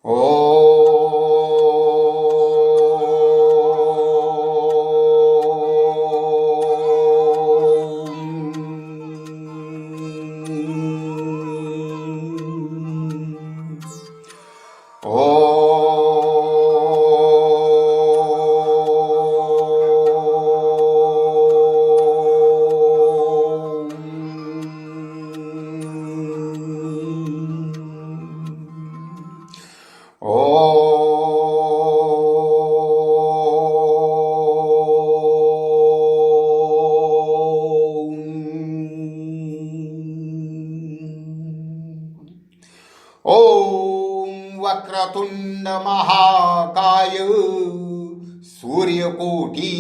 ओ ओम वक्रतुंड महाकाय सूर्यकोटी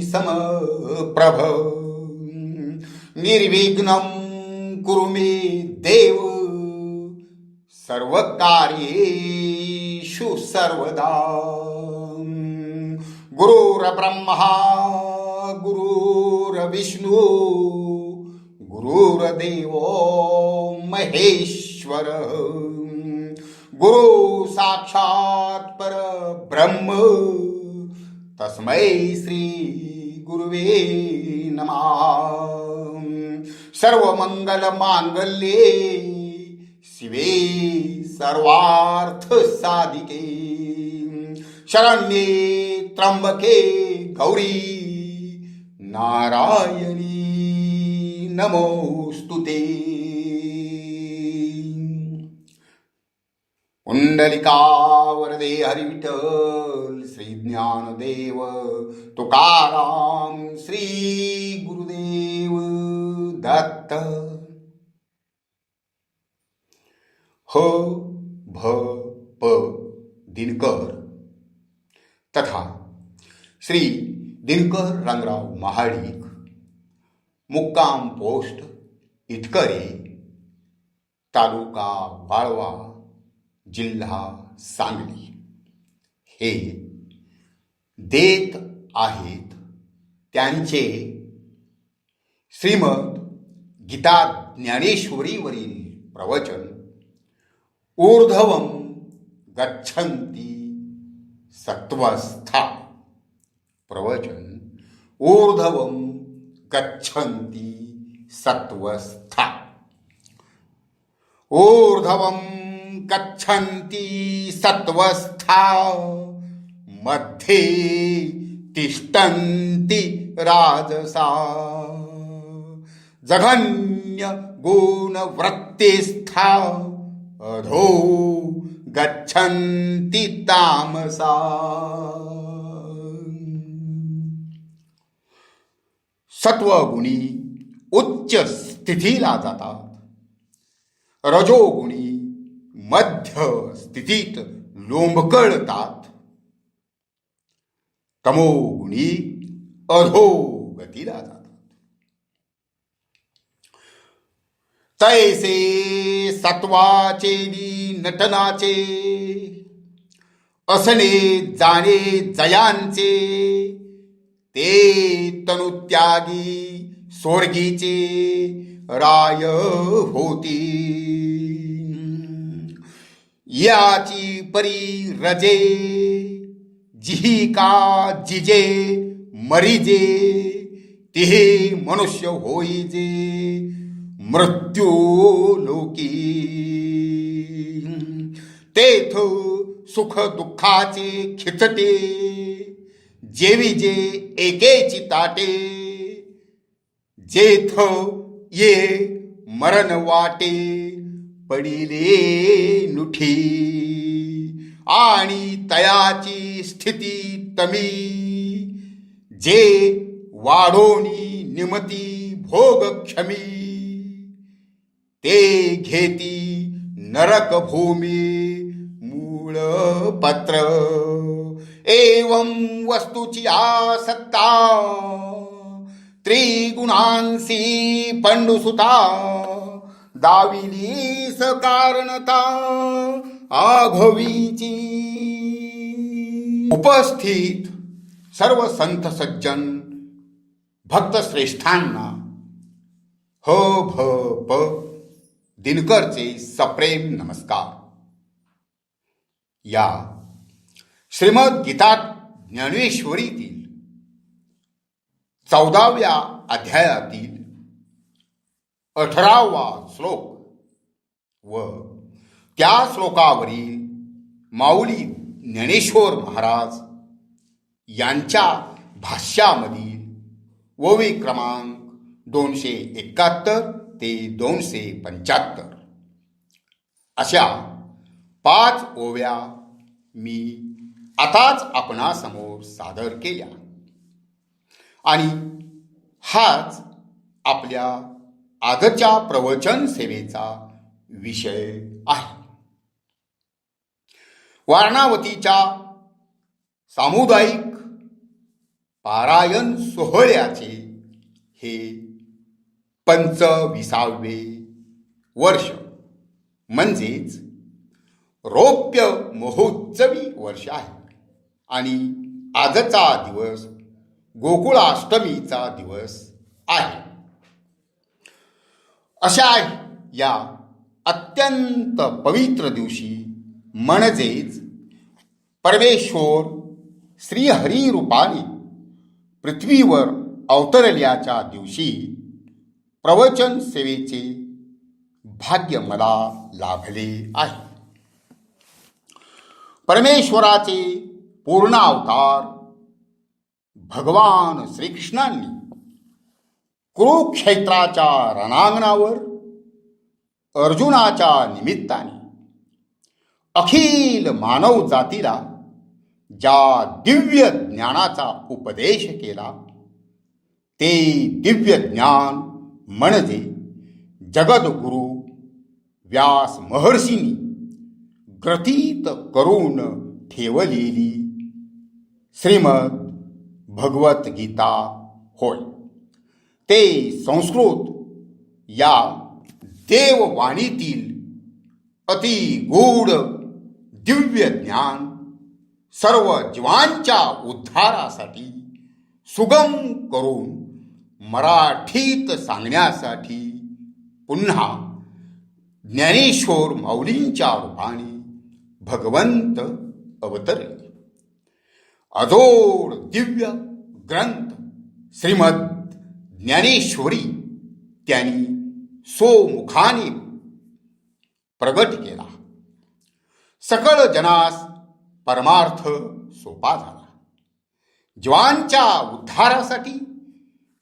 समप्रभ निर्विघ्नं कुरु मे देव सर्वकार्येषु सर्वदा। गुरुर्ब्रह्मा गुरुर्विष्णु गुरुर्देवो महेश्वर गुरु साक्षात् परब्रह्म तस्मै श्री गुरुवे नमः। सर्वमंगल मांगल्ये शिवे सर्वार्थ साधिके शरण्ये त्र्यंबके गौरी नारायणी नमोस्तुते। कुंडलिका वरदे हरिविठ्ठल श्री ज्ञानदेव तुकाराम श्री गुरुदेव दत्त। ह भ प दिनकर तथा श्री दिनकर रंगराव महाडिक मुक्काम पोस्ट इटकरे तालुका वाळवा जिल्हा सांगली हे देत आहेत त्यांचे श्रीमद गीता ज्ञानेश्वरीवरील प्रवचन ऊर्ध्वं गच्छन्ति सत्वस्था। प्रवचन ऊर्ध्वं गच्छन्ति सत्वस्था। ऊर्ध्वं गच्छन्ति सत्वस्था मध्ये तिष्ठन्ति राजसा जघन्य गुणवृत्तिस्था अधो गच्छन्ति तामसा। सत्वगुणी उच्च स्थितीला जातात, रजोगुणी मध्य स्थितीत लोंबकळतात, तमोगुणी अधोगतीला जातात। तैसे सत्वाचे नटनाचे असणे जाणे जयांचे ते तनुत्यागी स्वर्गीचे राय होती। याची परी रजे जिही का जिजे मरिजे तिहे मनुष्य होईजे मृत्यू लोकी। तेथ सुख दुःखाचे खिचटे जेविजे एकेची ताटे जेथ ये मरण वाटे पडिले नुठी आणि तयाची स्थिती तमी जे वाढोनी निमती भोग क्षमी ते घेती नरक भूमी मूळ पत्र। एवं वस्तूची आसक्ता त्रिगुणांसी पंडुसुता दाविली सकारणता आघवीची। उपस्थित सर्व संत सज्जन भक्त श्रेष्ठांना ह भ प दिनकरचे सप्रेम नमस्कार। या श्रीमद गीता ज्ञानेश्वरीतील 14व्या अध्यायातील 18वा श्लोक व त्या श्लोकावरील माऊली ज्ञानेश्वर महाराज यांच्या भाष्यामधील ओवी क्रमांक 271 ते 275 अशा 5 ओव्या मी आताच आपणासमोर सादर केल्या आणि हाच आपल्या आजच्या प्रवचन सेवेचा विषय आहे. वारणावतीच्या सामुदायिक पारायण सोहळ्याचे हे 25वे वर्ष म्हणजेच रौप्य महोत्सवी वर्ष आहे आणि आजचा दिवस गोकुळाष्टमीचा दिवस आहे. अशा या अत्यंत पवित्र दिवशी म्हणजेच परमेश्वर श्रीहरी रूपाने पृथ्वीवर अवतरल्याच्या दिवशी प्रवचन सेवेचे भाग्य मला लाभले आहे. परमेश्वराचे पूर्ण अवतार भगवान श्रीकृष्णांनी कुरुक्षेत्राच्या रणांगणावर अर्जुनाच्या निमित्ताने अखिल मानव जातीला ज्या दिव्य ज्ञानाचा उपदेश केला ते दिव्य ज्ञान म्हणजे जगद्गुरु व्यास महर्षींनी ग्रथित करून ठेवलेली श्रीमद भगवद्गीता होय. ते संस्कृत या देववाणीतील अतिगूढ दिव्य ज्ञान सर्व जीवांच्या उद्धारासाठी सुगम करून मराठीत सांगण्यासाठी पुन्हा ज्ञानेश्वर माऊलींच्या रूपाने भगवंत अवतरले. अजोड दिव्य ग्रंथ श्रीमद ज्ञानेश्वरी त्यांनी सोमुखाने प्रगट केला. सकळ जनास परमार्थ सोपा झाला. जीवांच्या उद्धारासाठी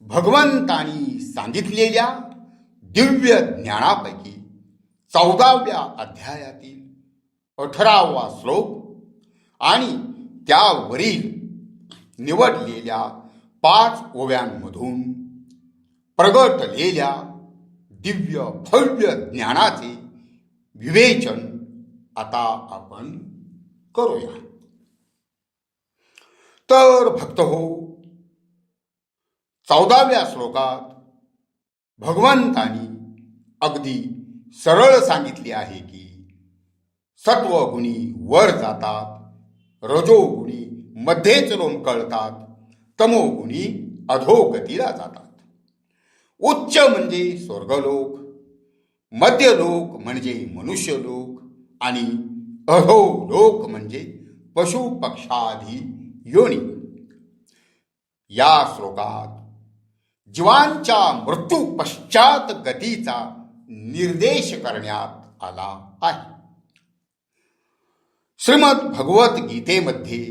भगवंतांनी सांगितलेल्या दिव्य ज्ञानापैकी 14व्या अध्यायातील 18वा श्लोक आणि त्यावरील निवडलेल्या 5 ओव्यांमधून प्रगटलेल्या दिव्य भव्य ज्ञानाचे विवेचन आता आपण करूया. तर भक्त हो, 14व्या श्लोकात भगवंतांनी अगदी सरळ सांगितले आहे की सत्वगुणी वर जातात, रजोगुणी मध्येच लोंबकळतात, तमोगुणी अधोगतीला जातात. उच्च म्हणजे स्वर्गलोक, मध्यलोक म्हणजे मनुष्यलोक आणि अधोलोक म्हणजे पशु पक्षादी योनी. या श्लोकात जीवांच्या मृत्यू पश्चात गतीचा निर्देश करण्यात आला आहे. श्रीमद भगवद्गीतेमध्ये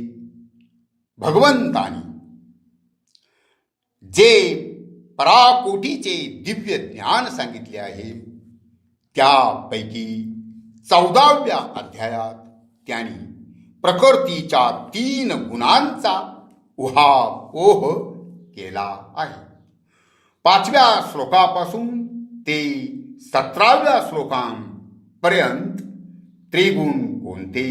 भगवंतानी जे पराकोटीचे दिव्य ज्ञान सांगितले आहे त्यापैकी 14व्या अध्यायात त्यांनी प्रकृतीच्या 3 गुणांचा उहापोह केला आहे. 5व्या श्लोकापासून ते 17व्या श्लोकांपर्यंत त्रिगुण कोणते,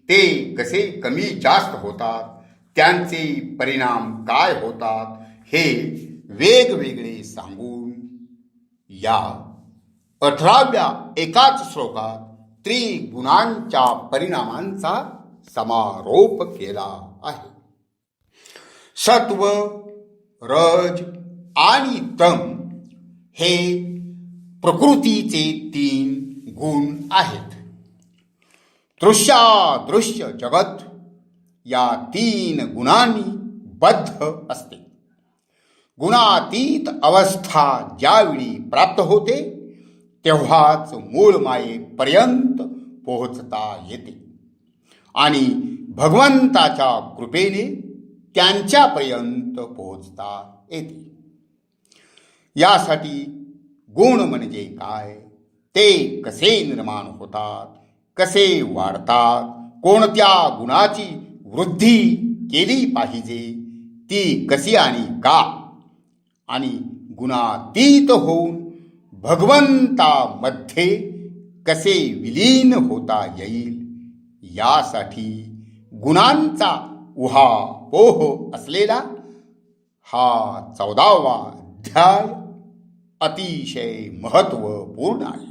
ते कसे कमी जास्त होतात, त्यांचे परिणाम काय होतात हे वेगवेगळे सांगून या 18व्या एकाच श्लोकात त्रिगुणांच्या परिणामांचा समारोप केला आहे. सत्व, रज आणि तम हे प्रकृतीचे 3 गुण आहेत. दृश्यादृश्य जगत या तीन गुणांनी बद्ध असते. गुणातीत अवस्था ज्यावेळी प्राप्त होते तेव्हाच मूळ मायेपर्यंत पोहोचता येते आणि भगवंताच्या कृपेने त्यांच्यापर्यंत पोहोचता येते. यासाठी गुण म्हणजे काय, ते कसे निर्माण होतात, कसे वाढतात, कोणत्या गुणाची वृद्धी केली पाहिजे, ती कशी आणि का, आणि गुणातीत होऊन भगवंतामध्ये कसे विलीन होता येईल, यासाठी गुणांचा उहापोह असलेला हा 14वा अध्याय अतिशय महत्त्वपूर्ण आहे.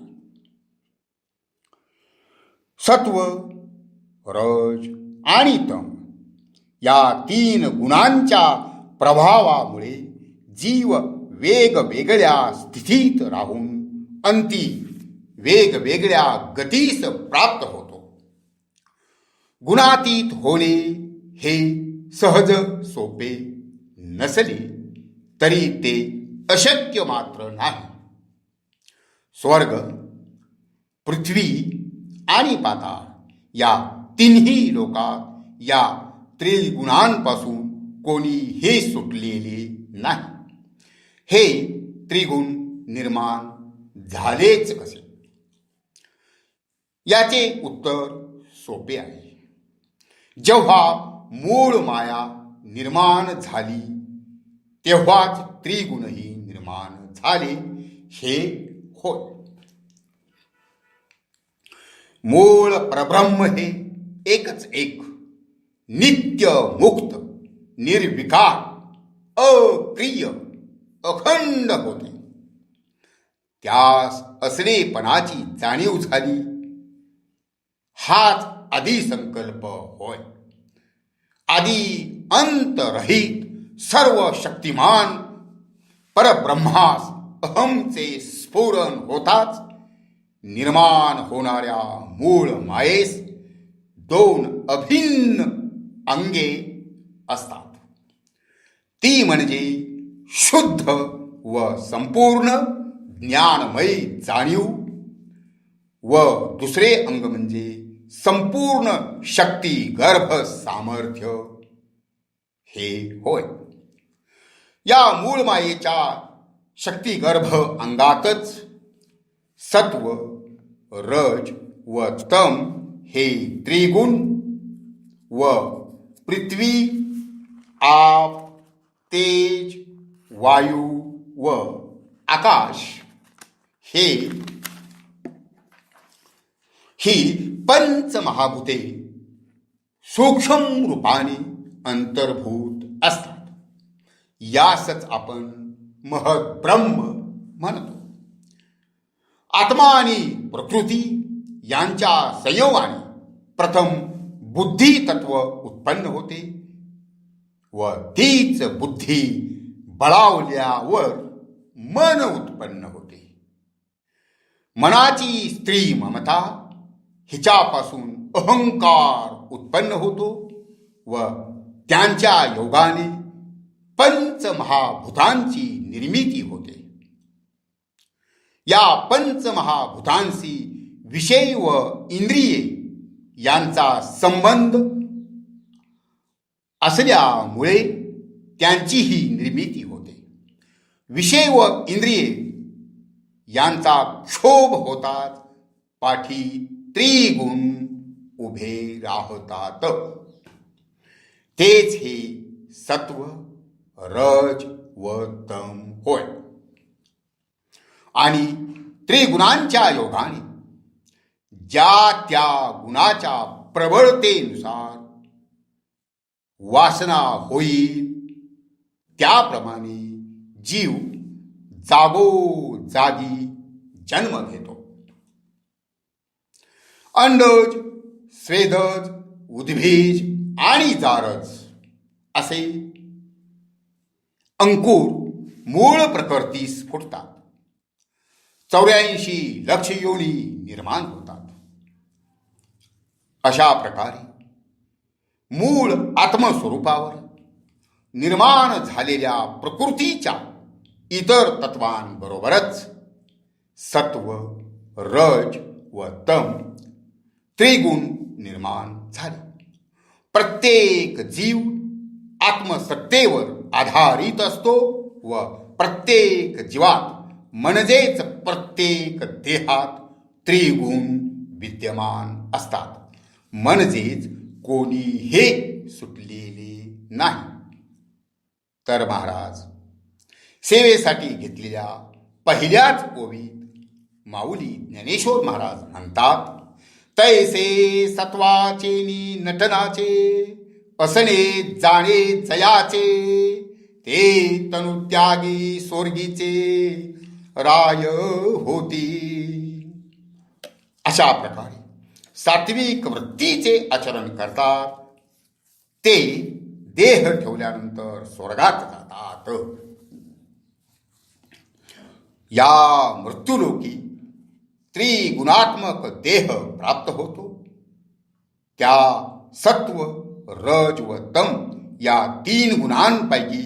सत्व, रज आणि तम या तीन गुणांच्या प्रभावामुळे जीव वेगवेगळ्या स्थितीत राहून अंती वेगवेगळ्या गतीस प्राप्त होतो. गुणातीत होणे हे सहज सोपे नसले तरी ते अशक्य मात्र नाही. स्वर्ग, पृथ्वी आणि पाताळ या तिन्ही लोकात या त्रिगुणांपासून कोणीही सुटलेले नाही. हे त्रिगुण निर्माण झालेच कसे, याचे उत्तर सोपे आहे. जेव्हा मूळ माया निर्माण झाली तेव्हाच त्रिगुणही निर्माण झाले, हे होय. मूळ परब्रह्म हे एकच एक, नित्य मुक्त, निर्विकार, अक्रिय, अखंड होते. त्यास असलेपणाची जाणीव झाली, हाच आदिसंकल्प होय. आदी अंतरहित सर्व शक्तिमान परब्रह्मास अहमचे स्फुरण होताच निर्माण होणाऱ्या मूळ मायेस दोन अभिन्न अंगे असतात. ती म्हणजे शुद्ध व संपूर्ण ज्ञानमय जाणीव व दुसरे अंग म्हणजे संपूर्ण शक्ती गर्भ सामर्थ्य, हे होय. या मूळ मायेच्या शक्तिगर्भ अंगातच सत्व, रज व तम हे त्रिगुण व पृथ्वी, आप, तेज, वायू व आकाश ही पंचमहाभूते सूक्ष्म रूपाने अंतर्भूत असतात. यासच आपण महद्ब्रह्म म्हणतो. आत्मा आणि प्रकृती यांच्या संयोगाने प्रथम बुद्धी तत्व उत्पन्न होते व तीच बुद्धी बळावल्यावर मन उत्पन्न होते. मनाची स्त्री ममता हिच्यापासून अहंकार उत्पन्न होतो व त्यांच्या योगाने पंचमहाभूतांची निर्मिती होते. या पंचमहाभूतांशी विषय व इंद्रिये यांचा संबंध असल्यामुळे त्यांचीही निर्मिती होते. विषय व इंद्रिये यांचा क्षोभ होताच पाठी त्रिगुण उभे राहतात. तेच हे सत्व, रज व तम होय. आणि त्रिगुणांच्या योगाने ज्या त्या गुणाच्या प्रबळतेनुसार वासना होईल त्याप्रमाणे जीव जागोजागी जन्म घेतो. अंडज, स्वेदज, उद्भिज आणि जारज असे अंकुर मूळ प्रकृतीस फुटतात. 84 लक्ष योनी निर्माण होतात. अशा प्रकारे मूळ आत्मस्वरूपावर निर्माण झालेल्या प्रकृतीच्या इतर तत्वांबरोबरच सत्व, रज व तम त्रिगुण निर्माण झाले. प्रत्येक जीव आत्मसत्तेवर आधारित असतो व प्रत्येक जीवात म्हणजेच प्रत्येक देहात त्रिगुण विद्यमान असतात. म्हणजेच कोणी हे सुटलेले नाही. तर महाराज सेवेसाठी घेतलेल्या पहिल्याच ओवीत माऊली ज्ञानेश्वर महाराज म्हणतात, तैसे सत्वाचे नि नटनाचे असणे जाणे जयाचे, ते तनुत्यागी स्वर्गीचे राय होती. अशा प्रकारे सात्विक वृत्तीचे आचरण करतात ते देह ठेवल्यानंतर स्वर्गात जातात. या मृत्यूलोकी त्रिगुणात्मक देह प्राप्त होतो. त्या सत्व, रज व तम या 3 गुणांपैकी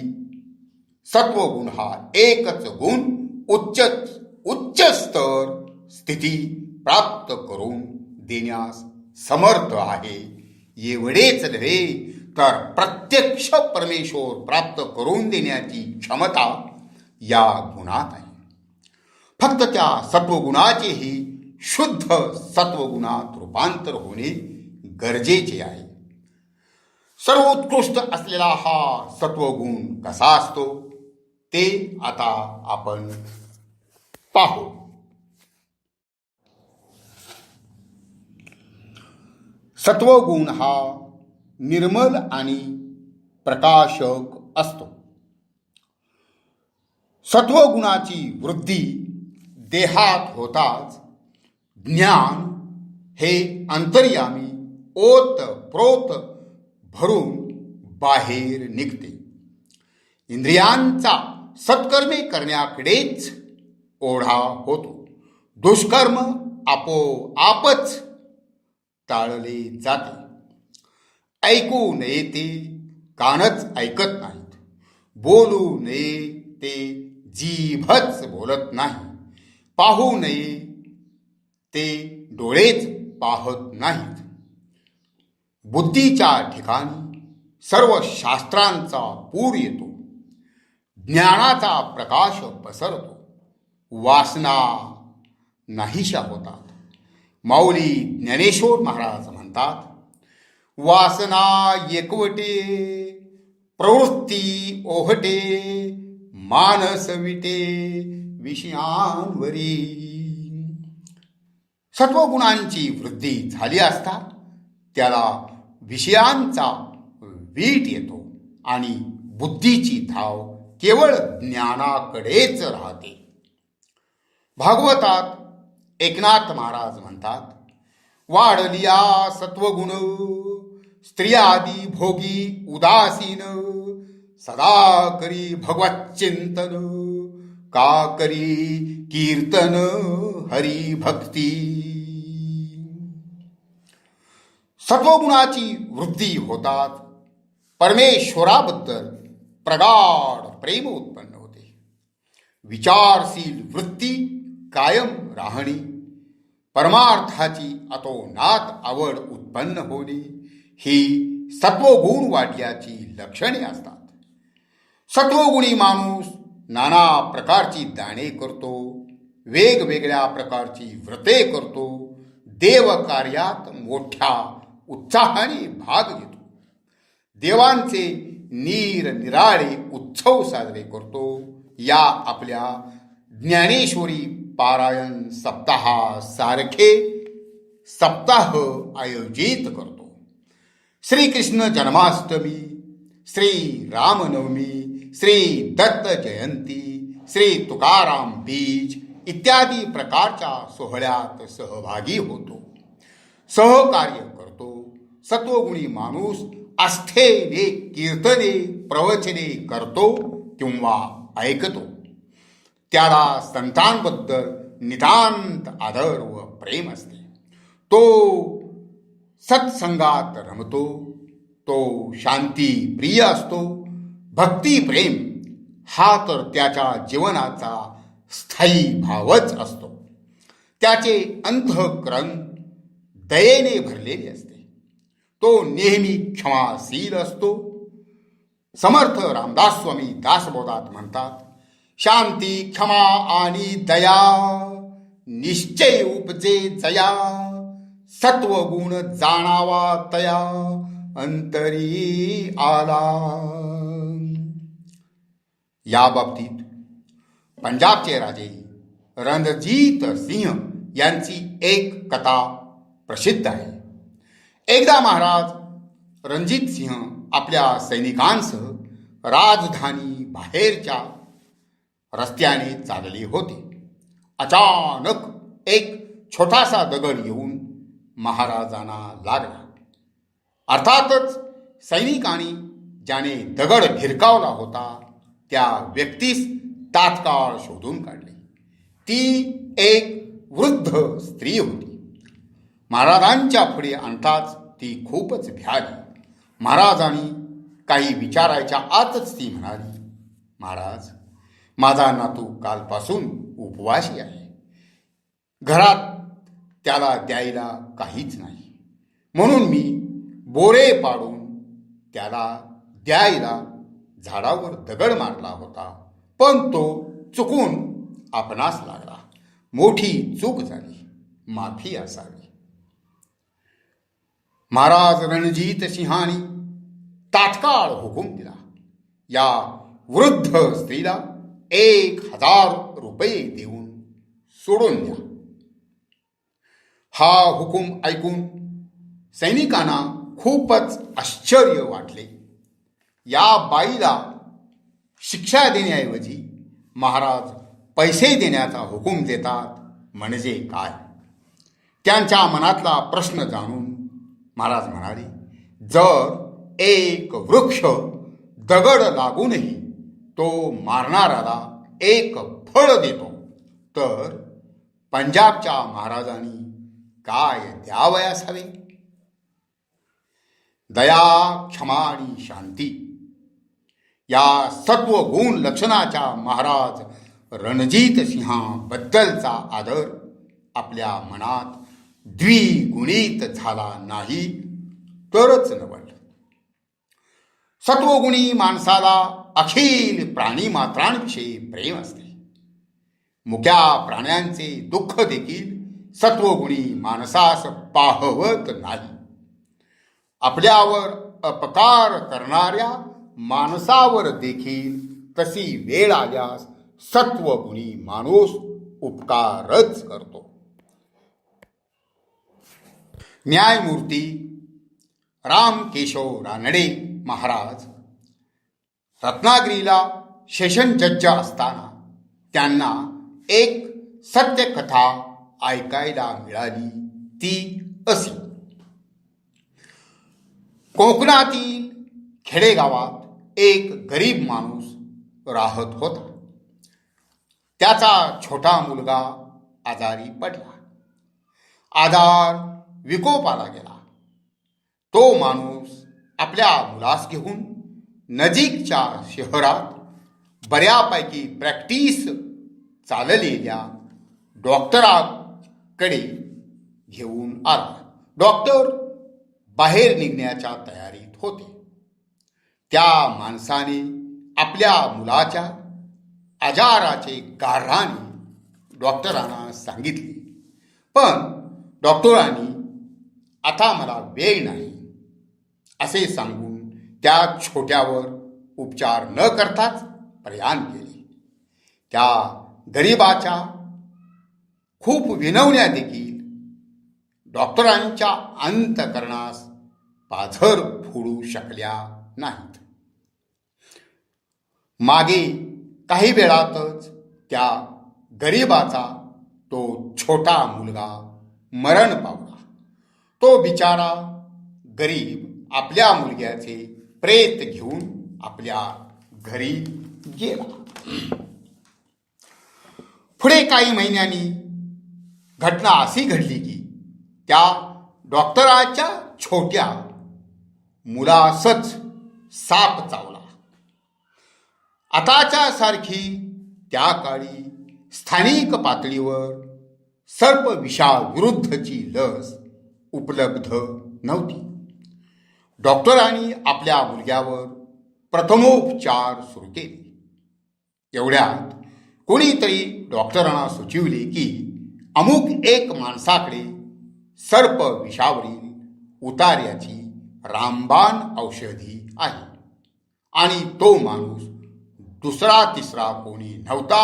सत्वगुण हा एकच गुण उच्च स्तर स्थिती प्राप्त करून देण्यास समर्थ आहे. एवढेच नव्हे तर प्रत्यक्ष परमेश्वर प्राप्त करून देण्याची क्षमता या गुणात आहे. फक्त त्या सत्वगुणाचेही शुद्ध सत्वगुणात रूपांतर होणे गरजेचे आहे. सर्वोत्कृष्ट असलेला हा सत्वगुण कसा असतो ते आता आपण पाहू. सत्वगुण हा निर्मल आणि प्रकाशक असतो. सत्वगुणाची वृद्धी देहात होताच ज्ञान हे अंतर्यामी ओतप्रोत भरून बाहेर निघते. इंद्रियांचा सत्कर्मे करण्याकडेच ओढा होतो. दुष्कर्म आपोआपच टाळले जाते. ऐकू नये ते कानच ऐकत नाहीत. बोलू नये ते जीभच बोलत नाही. पाहू नये ते डोळेच पाहत नाहीत. बुद्धीच्या ठिकाणी सर्व शास्त्रांचा पूर येतो. ज्ञानाचा प्रकाश पसरतो. वासना नाहीशा होतात. माऊली ज्ञानेश्वर महाराज म्हणतात, वासना एकवटे प्रवृत्ती ओहटे, मानस विटे विषयांवरी. सत्वगुणांची वृद्धी झाली असता त्याला विषयांचा वीट येतो आणि बुद्धीची धाव केवळ ज्ञानाकडेच राहते. भागवतात एकनाथ महाराज म्हणतात, वाढलिया सत्वगुण स्त्रियादी भोगी उदासीन, सदा करी भगवत चिंतन, का करी कीर्तन हरी भक्ती. सत्वगुणाची वृद्धी होतात परमेश्वराबद्दल प्रगाढ प्रेम उत्पन्न होते. विचारशील वृत्ती कायम राहणे, परमार्थाची अतोनात आवड उत्पन्न होणे ही सत्वगुण वाढल्याची लक्षणे असतात. सत्वगुणी माणूस नाना प्रकारची दाने करतो, वेगवेगळ्या प्रकारची व्रते करतो, देवकार्यात मोठ्या उत्साहाने भाग घेतो, देवांचे निरनिराळे उत्सव साजरे करतो. या आपल्या ज्ञानेश्वरी पारायण सप्ताहासारखे सप्ताह आयोजित करतो. श्रीकृष्ण जन्माष्टमी, श्री रामनवमी, श्री दत्त जयंती, श्री तुकाराम बीज इत्यादी प्रकारच्या सोहळ्यात सहभागी होतो, सहकार्य करतो. सत्वगुणी माणूस आस्थेने कीर्तने प्रवचने करतो किंवा ऐकतो. त्याला संतांबद्दल नितांत आदर व प्रेम असते. तो सत्संगात रमतो, तो शांती प्रिय असतो. भक्ती प्रेम हा तर त्याच्या जीवनाचा स्थायी भावच असतो. त्याचे अंतःकरण दयेने भरलेले असते. तो नेहमी क्षमाशील असतो. समर्थ रामदास स्वामी दासबोधात म्हणतात, शांती क्षमा आणि दया निश्चय उपजे जया. सत्वगुण जाणावा तया अंतरी आला. या बाबतीत पंजाबचे राजे रणजीत सिंह यांची एक कथा प्रसिद्ध आहे. एकदा महाराज रणजीत सिंह आपल्या सैनिकांसह राजधानी बाहेरच्या रस्त्याने चालले होते. अचानक एक छोटासा दगड येऊन महाराजांना लागला. अर्थातच सैनिकांनी ज्याने दगड भिरकावला होता त्या व्यक्तीस तात्काळ शोधून काढले. ती एक वृद्ध स्त्री होती. महाराजांच्या पुढे आणताच ती खूपच भ्याली. महाराजांनी काही विचारायच्या आतच ती म्हणाली, महाराज, माझा नातू कालपासून उपवासी आहे. घरात त्याला द्यायला काहीच नाही, म्हणून मी बोरे पाडून त्याला द्यायला झाडावर दगड मारला होता, पण तो चुकून आपणास लागला. मोठी चूक झाली, माफी असावी. महाराज रणजीत सिंहाने तात्काळ हुकूम दिला, या वृद्ध स्त्रीला 1000 रुपये देऊन सोडून द्या. हा हुकूम ऐकून सैनिकांना खूपच आश्चर्य वाटले. या बाईला शिक्षा देण्याऐवजी महाराज पैसे देण्याचा हुकूम देतात म्हणजे काय? त्यांच्या मनातला प्रश्न जाणून महाराज म्हणाले, जर एक वृक्ष दगड लागूनही तो मारणाऱ्याला एक फळ देतो, तर पंजाबच्या महाराजांनी काय द्यावयास हवे? दया, क्षमा आणि शांती या सत्वगुण लक्षणाच्या महाराज रणजीत सिंहाबद्दलचा आदर आपल्या मनात द्विगुणित झाला नाही तरच नवल. सत्वगुणी माणसाला अखिल प्राणी मात्रांविषयी प्रेम असते. मुक्या प्राण्यांचे दुःख देखील सत्वगुणी माणसास पाहवत नाही. आपल्यावर अपकार करणाऱ्या माणसावर देखील तशी वेळ आल्यास सत्वगुणी माणूस उपकारच करतो. न्यायमूर्ती रामकेशव रानडे महाराज रत्नागिरीला सेशन जज असताना त्यांना एक सत्यकथा ऐकायला मिळाली. ती अशी: कोकणातील खेडेगावात एक गरीब माणूस राहत होता. त्याचा छोटा मुलगा आजारी पडला. आजार विकोपाला गेला. तो माणूस आपल्या मुलास घेऊन नजीकच्या शहरात बऱ्यापैकी प्रॅक्टिस चाललेल्या डॉक्टराकडे घेऊन आला. डॉक्टर बाहेर निघण्याच्या तयारीत होते. त्या माणसाने आपल्या मुलाच्या आजाराचे गाऱ्हाणे डॉक्टरांना सांगितले, पण डॉक्टरांनी आता मला वेळ नाही असे सांगून त्या छोट्यावर उपचार न करताच प्रयाण केले. त्या गरीबाच्या खूप विनवण्या देखील डॉक्टरांच्या अंतःकरणास पाझर फोडू शकल्या नाहीत. मागे काही वेळातच त्या गरीबाचा तो छोटा मुलगा मरण पावला. तो बिचारा गरीब आपल्या मुलग्याचे प्रेत घेऊन आपल्या घरी गेला. पुढे काही महिन्यांनी घटना अशी घडली की त्या डॉक्टराच्या छोट्या मुलासच साप चावला. आताच्या सारखी त्या काळी स्थानिक पातळीवर सर्पविषाविरुद्धची लस उपलब्ध नव्हती. डॉक्टरांनी आपल्या मुलग्यावर प्रथमोपचार सुरू केले. एवढ्यात कोणीतरी डॉक्टरांना सुचविले की अमुक एक माणसाकडे सर्पविषावरील उतार्याची रामबाण औषधी आहे आणि तो माणूस दुसरा तिसरा कोणी नव्हता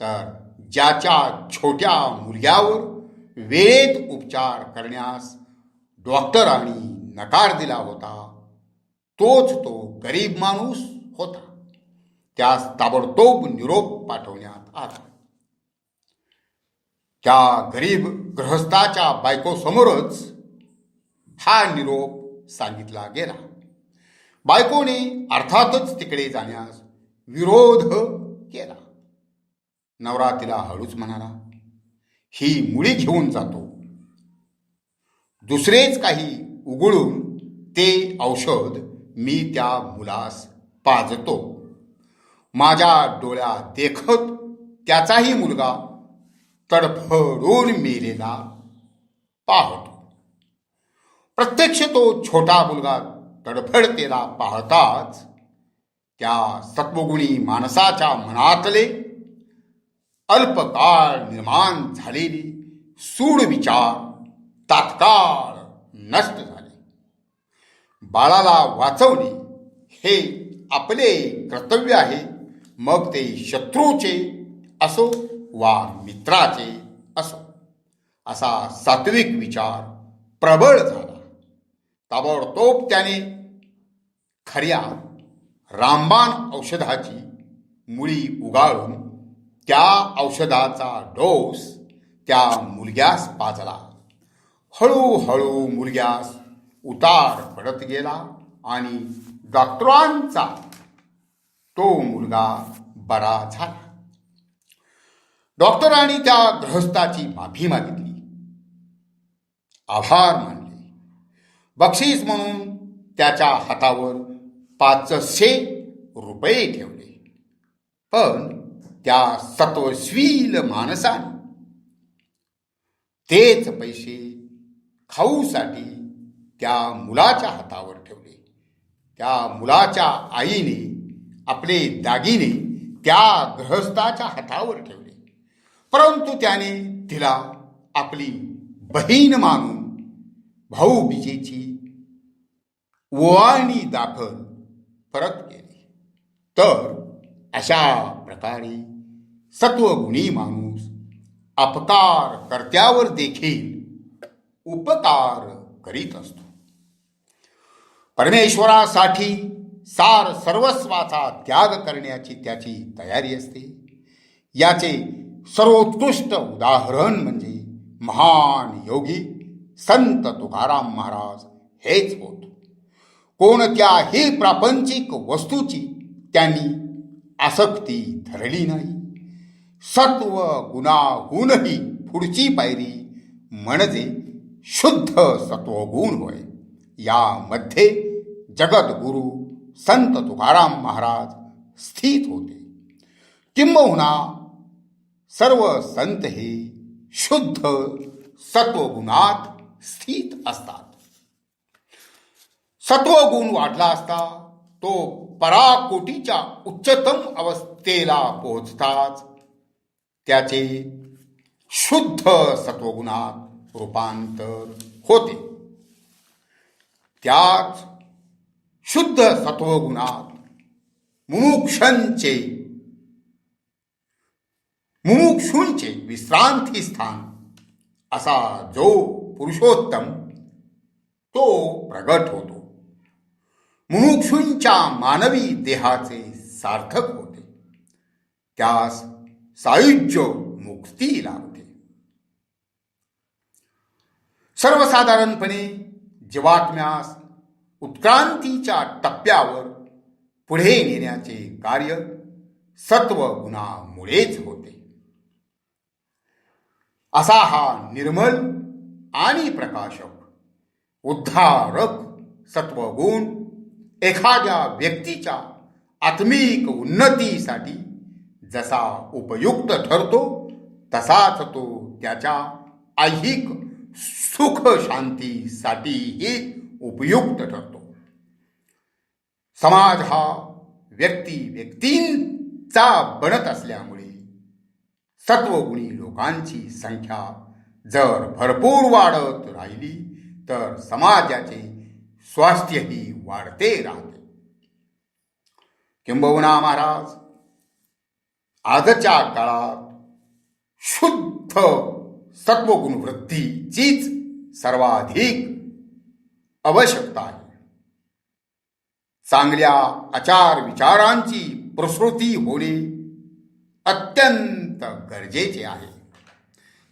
तर ज्याच्या छोट्या मुलग्यावर वेळेत उपचार करण्यास डॉक्टरांनी नकार दिला होता तोच तो गरीब माणूस होता. त्यास ताबडतोब निरोप पाठवण्यात आला. त्या गरीब गृहस्थाच्या बायकोसमोरच हा निरोप सांगितला गेला. बायकोने अर्थातच तिकडे जाण्यास विरोध केला. नवरा तिला हळूच म्हणाला, ही मुळी घेऊन जातो. दुसरेच काही उघडून ते औषध मी त्या मुलास पाजतो. माझ्या डोळ्यात देखत त्याचाही मुलगा तडफडून मेलेला पाहतो. प्रत्यक्ष तो छोटा मुलगा तडफडतेला पाहताच त्या सत्वगुणी माणसाच्या मनातले अल्पकाळ निर्माण झालेले सूड विचार तात्काळ नष्ट झाले. बाळाला वाचवणे हे आपले कर्तव्य आहे, मग ते शत्रूचे असो वा मित्राचे असो, असा सात्विक विचार प्रबळ झाला. ताबडतोब त्याने खऱ्या रामबाण औषधाची मुळी उगाळून त्या औषधाचा डोस त्या मुलग्यास पाजला. हळूहळू मुलग्यास उतार पडत गेला आणि डॉक्टरांचा तो मुलगा बरा झाला. डॉक्टरांनी त्या गृहस्थाची माफी मागितली, आभार मानले. बक्षीस म्हणून त्याच्या हातावर 500 रुपये ठेवले. पण त्या सत्वशील माणसाने तेच पैसे खाऊसाठी त्या मुलाच्या हातावर ठेवले. त्या मुलाच्या आईने आपले दागिने त्या गृहस्थाच्या हातावर ठेवले. परंतु त्याने तिला आपली बहीण मानून भाऊबीजेची ओवाळणी दाखल परत केली. तर अशा प्रकारे सत्वगुणी माणूस अपकार कर्त्यावर देखील उपकार करीत असतो. परमेश्वरासाठी सार सर्वस्वाचा त्याग करण्याची त्याची तयारी असते. याचे सर्वोत्कृष्ट उदाहरण म्हणजे महान योगी संत तुकाराम महाराज हेच होत. कोणत्याही प्रापंचिक वस्तूची त्यांनी आसक्ती धरली नाही. सत्व गुणाहूनही पुढची पायरी म्हणजे शुद्ध सत्वगुण होय. यामध्ये जगद्गुरु संत तुकाराम महाराज स्थित होते. किंबहुना सर्व संत हे शुद्ध सत्वगुणात स्थित असतात. सत्वगुण वाढला असता तो पराकोटीच्या उच्चतम अवस्थेला पोहोचताच त्याचे शुद्ध सत्वगुणात रूपांतर होते. त्याच शुद्ध सत्वगुणात मुमुक्षूंचे विश्रांती स्थान असा जो पुरुषोत्तम तो प्रगट होतो. मुमुक्षूंच्या मानवी देहाचे सार्थक होते. त्यास सायुज्य मुक्ती लाभते. सर्वसाधारणपणे जीवात्म्यास उत्क्रांतीच्या टप्प्यावर पुढे नेण्याचे कार्य सत्वगुणामुळेच होते. असा हा निर्मल आणि प्रकाशक उद्धारक सत्वगुण एखाद्या व्यक्तीच्या आत्मिक उन्नतीसाठी जसा उपयुक्त ठरतो तसाच तो त्याच्या ऐहिक सुख शांतीसाठीही उपयुक्त ठरतो. समाज हा व्यक्तींचा बनत असल्यामुळे सत्वगुणी लोकांची संख्या जर भरपूर वाढत राहिली तर समाजाचे स्वास्थ्यही वाढते राहते. किंबहुना महाराज, आजच्या काळात शुद्ध सत्वगुण वृद्धीचीच सर्वाधिक आवश्यकता आहे. चांगल्या आचार विचारांची प्रसृती होणे अत्यंत गरजेचे आहे.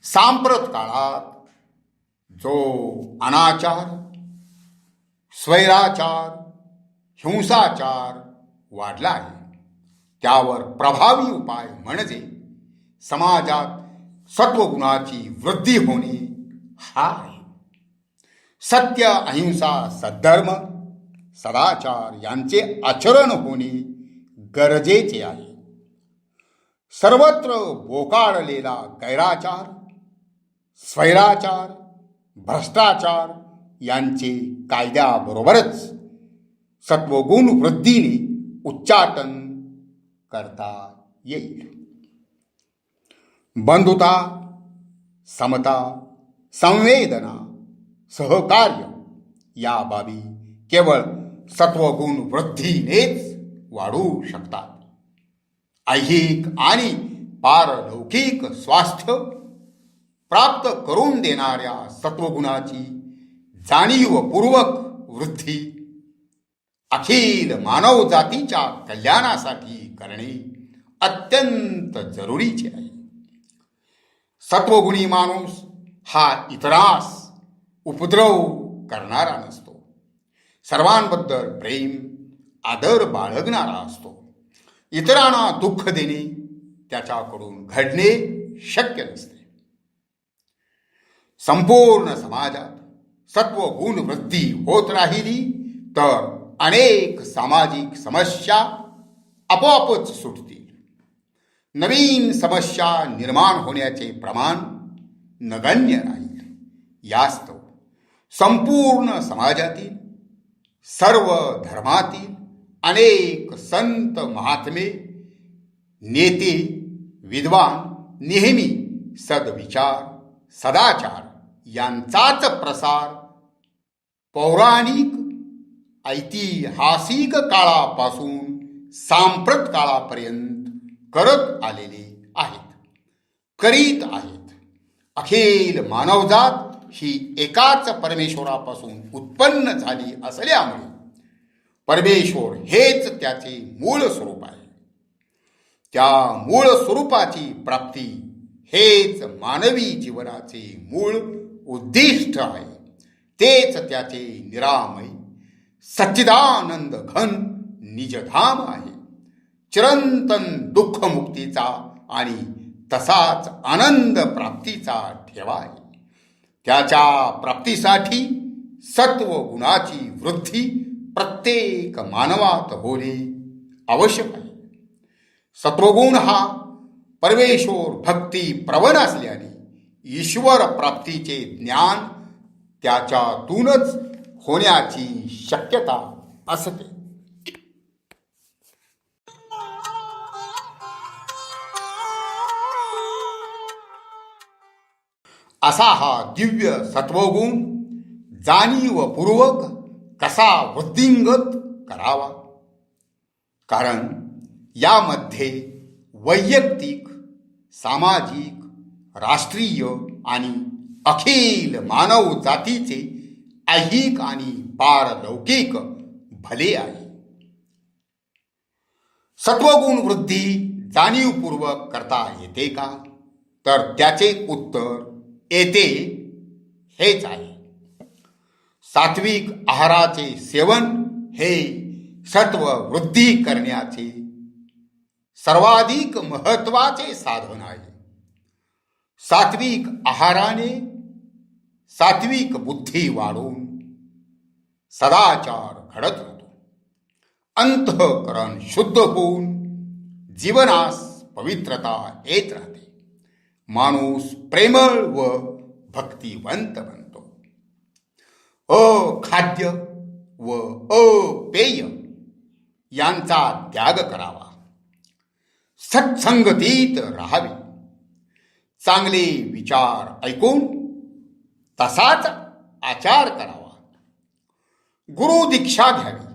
सांप्रत काळात जो अनाचार, स्वैराचार, हिंसाचार वाढला आहे त्यावर प्रभावी उपाय म्हणजे समाजात सत्वगुणाची वृद्धी होणे हा आहे. सत्य, अहिंसा, सद्धर्म, सदाचार यांचे आचरण होणे गरजेचे आहे. सर्वत्र बोकाळलेला गैराचार, स्वैराचार, भ्रष्टाचार यांचे कायद्याबरोबरच सत्वगुण वृद्धीने उच्चाटन करता येईल. बंधुता, समता, संवेदना, सहकार्य या बाबी केवळ सत्वगुण वृद्धीनेच वाढू शकतात. ऐहिक आणि पारलौकिक स्वास्थ्य प्राप्त करून देणाऱ्या सत्वगुणाची जाणीवपूर्वक वृद्धी अखिल मानव जातीच्या कल्याणासाठी करणे अत्यंत जरुरीचे आहे. सत्वगुणी माणूस हा इतरास उपद्रव करणारा नसतो. सर्वांबद्दल प्रेम, आदर बाळगणारा असतो. इतरांना दुःख देणे त्याच्याकडून घडणे शक्य नसते. संपूर्ण समाजात सत्वगुण वृद्धी होत राहिली तर अनेक सामाजिक समस्या आपोआपच सुटतील. नवीन समस्या निर्माण होण्याचे प्रमाण नगण्य राहील. यास्तव संपूर्ण समाजातील, सर्व धर्मातील अनेक संत, महात्मे, नेते, विद्वान नेहमी सद्विचार, सदाचार यांचाच प्रसार पौराणिक, ऐतिहासिक काळापासून सांप्रत काळापर्यंत करत आलेले आहेत, करीत आहेत. अखिल मानवजात ही एकाच परमेश्वरापासून उत्पन्न झाली असल्यामुळे परमेश्वर हेच त्याचे मूळ स्वरूप आहे. त्या मूळ स्वरूपाची प्राप्ती हेच मानवी जीवनाचे मूळ उद्दिष्ट आहे. तेच त्याचे निरामय सच्चिदानंद घन निजधाम आहे. चिरंतन दुःखमुक्तीचा आणि तसाच आनंद प्राप्तीचा ठेवा आहे. त्याच्या प्राप्तीसाठी सत्व गुणाची वृद्धी प्रत्येक मानवात होणे आवश्यक आहे. सत्वगुण हा परमेश्वर भक्ती प्रवण असल्याने ईश्वर प्राप्तीचे ज्ञान त्याच्यातूनच होण्याची शक्यता असते. असा हा दिव्य सत्वगुण जाणीवपूर्वक कसा वृद्धिंगत करावा, कारण यामध्ये वैयक्तिक, सामाजिक, राष्ट्रीय आणि अखिल मानव जातीचे ऐहिक आणि पारलौकिक भले आहे. सत्वगुण वृद्धी जाणीवपूर्वक करता येते का, तर त्याचे उत्तर येते हेच आहे. सात्विक आहाराचे सेवन हे सत्व वृद्धी करण्याचे सर्वाधिक महत्वाचे साधन आहे. सात्विक आहाराने सात्विक बुद्धी वाढून सदाचार घडत राहतो. अंतःकरण शुद्ध होऊन जीवनास पवित्रता येत राहते. माणूस प्रेमळ व भक्तिवंत बनतो. अखाद्य व अपेय यांचा त्याग करावा. सत्संगतीत राहावे. चांगले विचार ऐकून तसाच आचार करावा. गुरु दीक्षा घ्यावी.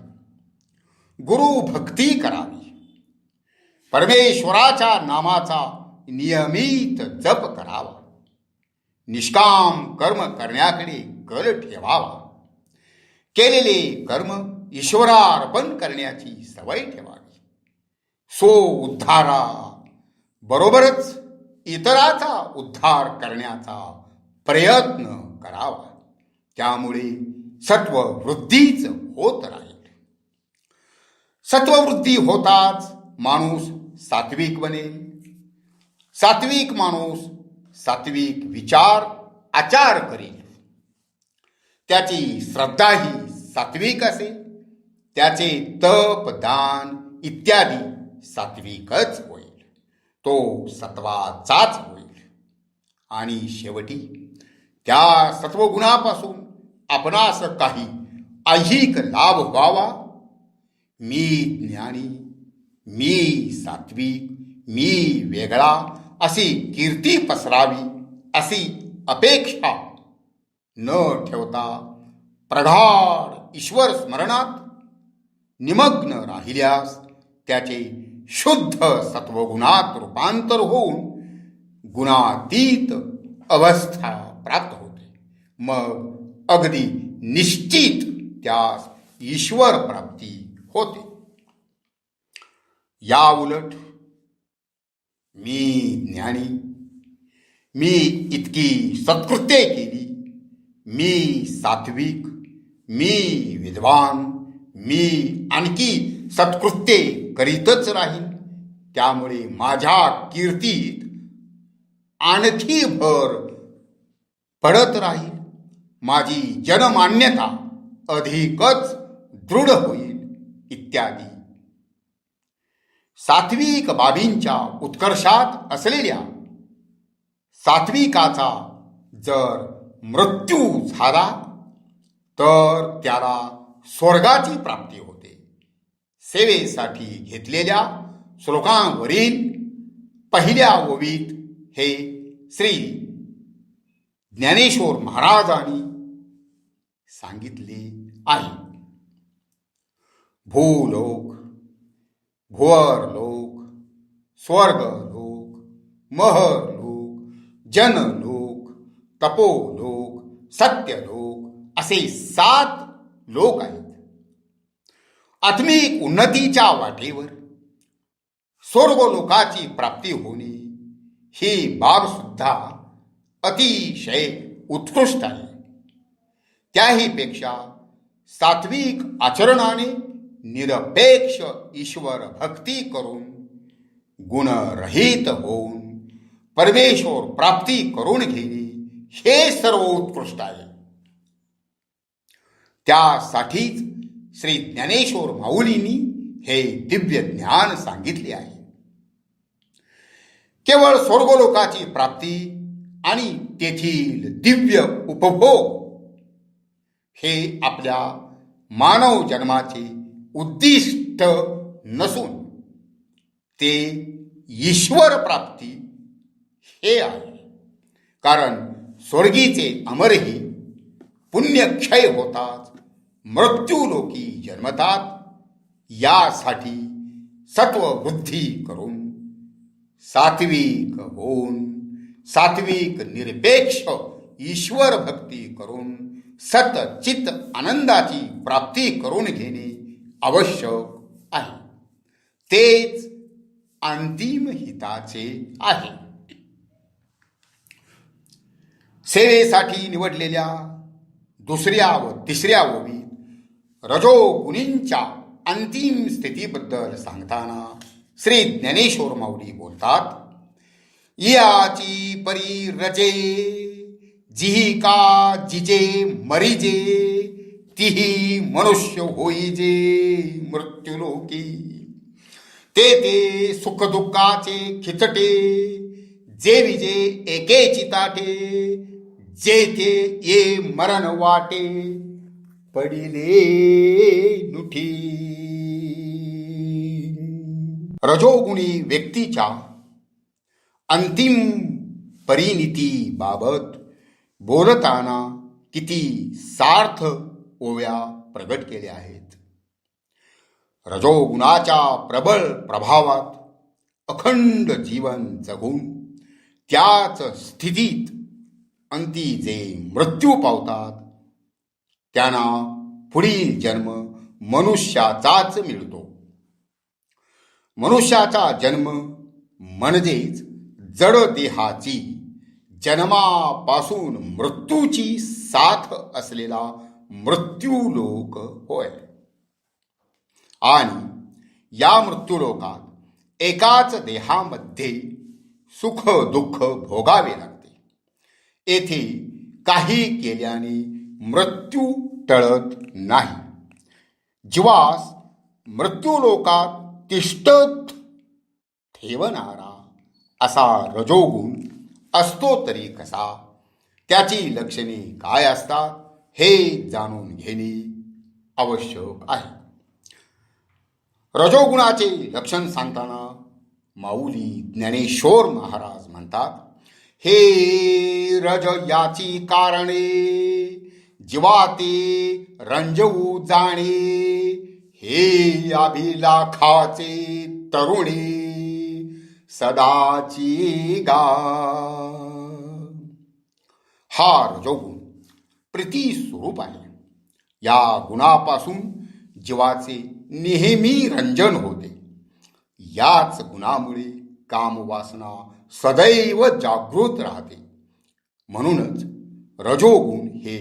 गुरु भक्ती करावी. परमेश्वराच्या नामाचा नियमित जप करावा. निष्काम कर्म करण्याकडे कल ठेवावा. केलेले कर्म ईश्वरार्पण करण्याची सवय ठेवावी. सो उद्धारा बरोबरच इतराचा उद्धार करण्याचा प्रयत्न करावा. त्यामुळे सत्ववृद्धीच होत राहील. सत्ववृद्धी होताच माणूस सात्विक बनेल. सात्विक माणूस सात्विक विचार आचार करेल. त्याची श्रद्धाही सात्विक असेल. त्याचे तप दान इत्यादी सात्विकच होईल. तो सत्वाचाच होईल. आणि शेवटी त्या सत्वगुणापासून आपणास काही ऐहिक लाभ व्हावा. मी ज्ञानी, मी सात्विक, मी वेगळा अशी कीर्ती पसरावी अशी अपेक्षा न ठेवता प्रगाढ ईश्वर स्मरणात निमग्न राहिल्यास त्याचे शुद्ध सत्वगुणात रूपांतर होऊन गुणातीत अवस्था प्राप्त होते. मग अगदी निश्चित त्यास ईश्वर प्राप्ती होते. या उलट मी ज्ञानी, मी इतकी सत्कृत्ये केली, मी सात्विक, मी विद्वान, मी आणखी सत्कृत्ये करीतच राहील, त्यामुळे माझ्या कीर्तीत आणखी भर पडत राहील, माझी जनमान्यता अधिकच दृढ होईल इत्यादी. सात्विक बाबींच्या उत्कर्षात असलेल्या सात्विकाचा जर मृत्यू झाला तर त्याला स्वर्गाची प्राप्ती होते. सेवेसाठी घेतलेल्या श्लोकांवरील पहिल्या ओवीत हे श्री ज्ञानेश्वर महाराजांनी सांगितले आहे. भूलोक, भुवरलोक, स्वर्गलोक, महलोक, जनलोक, तपोलोक, सत्यलोक असे 7 लोक आहेत. आत्मिक उन्नतीच्या वाटेवर स्वर्गलोकाची प्राप्ती होणे ही बाब सुद्धा अतिशय उत्कृष्ट आहे. त्याहीपेक्षा सात्विक आचरणाने निरपेक्ष ईश्वर भक्ती करून गुणरहित होऊन परमेश्वर प्राप्ती करून घेणे हे सर्व उत्कृष्ट आहे. त्यासाठीच श्री ज्ञानेश्वर माऊलींनी हे दिव्य ज्ञान सांगितले आहे. केवळ स्वर्गलोकाची प्राप्ती आणि तेथील दिव्य उपभोग हे आपल्या मानव जन्माचे उद्दिष्ट नसून ते ईश्वर प्राप्ती हे आहे. कारण स्वर्गीचे अमरही पुण्यक्षय होतात, मृत्यूलोकी जन्मतात. यासाठी सत्ववृद्धी करून सात्विक होऊन सात्विक निरपेक्ष ईश्वर भक्ती करून सतचित आनंदाची प्राप्ती करून घेणे आवश्यक आहे. तेच अंतिम हिताचे आहे. सेवेसाठी निवडलेल्या 2ऱ्या व 3ऱ्या ओवीत रजोगुणींच्या अंतिम स्थितीबद्दल सांगताना श्री ज्ञानेश्वर माऊली बोलतात. याची परी रजे जिही का जिजे मरिजे तीही मनुष्य होई जे मृत्युलोकी. ते सुख दुःखाचे खिचटे, जे विजे एकेची ताटे, जे ते ये मरण वाटे, पडिले नुठी. रजोगुणी व्यक्तीच्या अंतिम परिणिती बाबत बोलताना किती सार्थ ओव्या प्रगट केल्या आहेत. रजोगुणाच्या प्रबळ प्रभावात अखंड जीवन जगून त्याच स्थितीत अंती जे मृत्यू पावतात त्यांना पुढील जन्म मनुष्याचाच मिळतो. मनुष्याचा जन्म म्हणजेच जड देहाची जन्मापासून मृत्यूची साथ असलेला मृत्यूलोक होय. आणि या मृत्यूलोकात एकाच देहामध्ये सुख दुःख भोगावे लागते. येथे काही केल्याने मृत्यू टळत नाही. जीवास मृत्यूलोकात तिष्ठत ठेवणारा असा रजोगुण असतो तरी कसा, त्याची लक्षणे काय असतात हे जाणून घेणे आवश्यक आहे. रजोगुणाचे लक्षण सांगताना माऊली ज्ञानेश्वर महाराज म्हणतात, हे रज याची कारणे जीवाते रंजवू जाणे, हे अभिलाखाचे तरुणी सदाची गा. हा रजोगुण प्रीती स्वरूप आहे. या गुणापासून जीवाचे नेहमी रंजन होते. याच गुणामुळे कामवासना सदैव जागृत राहते. म्हणूनच रजोगुण हे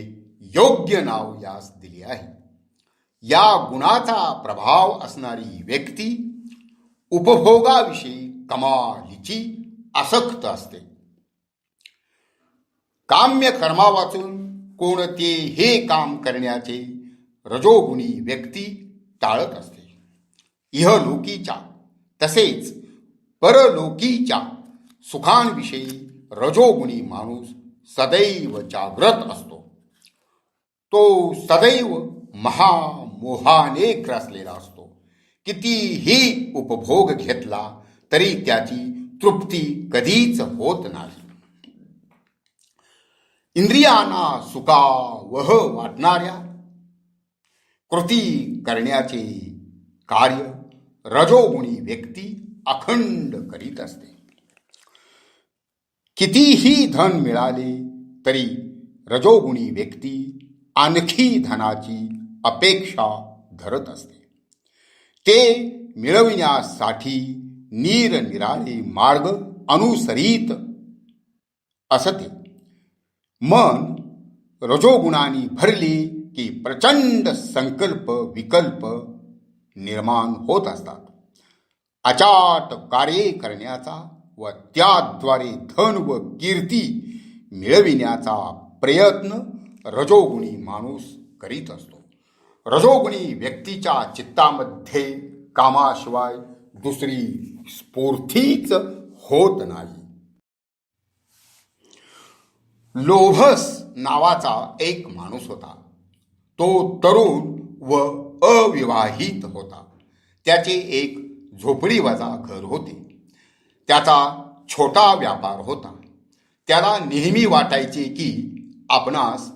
योग्य नाव यास दिले आहे. या गुणाचा प्रभाव असणारी व्यक्ती उपभोगाविषयी कमालीची आसक्त असते. काम्य कर्मा वाचून कोणते हे काम करण्याचे रजोगुणी व्यक्ती टाळत असते. इहलोकीच्या तसेच परलोकीच्या सुखांविषयी रजोगुणी माणूस सदैव जागृत असतो. तो सदैव महामोहाने ग्रासलेला असतो. कितीही उपभोग घेतला तरी त्याची तृप्ती कधीच होत नाही. इंद्रियांना सुखावह वाटणाऱ्या कृती करण्याचे कार्य रजोगुणी व्यक्ती अखंड करीत असते. कितीही धन मिळाले तरी रजोगुणी व्यक्ती आणखी धनाची अपेक्षा धरत असते. ते मिळविण्यासाठी निरनिराळे मार्ग अनुसरित असते. मन रजोगुणांनी भरले की प्रचंड संकल्प विकल्प निर्माण होत असतात. अचाट कार्ये करण्याचा व त्याद्वारे धन व कीर्ती मिळविण्याचा प्रयत्न रजोगुणी माणूस करीत असतो. रजोगुणी व्यक्तीच्या चित्तामध्ये कामाशिवाय दुसरी स्फूर्तीच होत नाही. लोभस नावाचा एक माणूस होता. तो तरुण व अविवाहित होता. त्याचे एक झोपडीवजा घर होते. त्याचा छोटा व्यापार होता. त्याला नेहमी वाटायचे की आपणास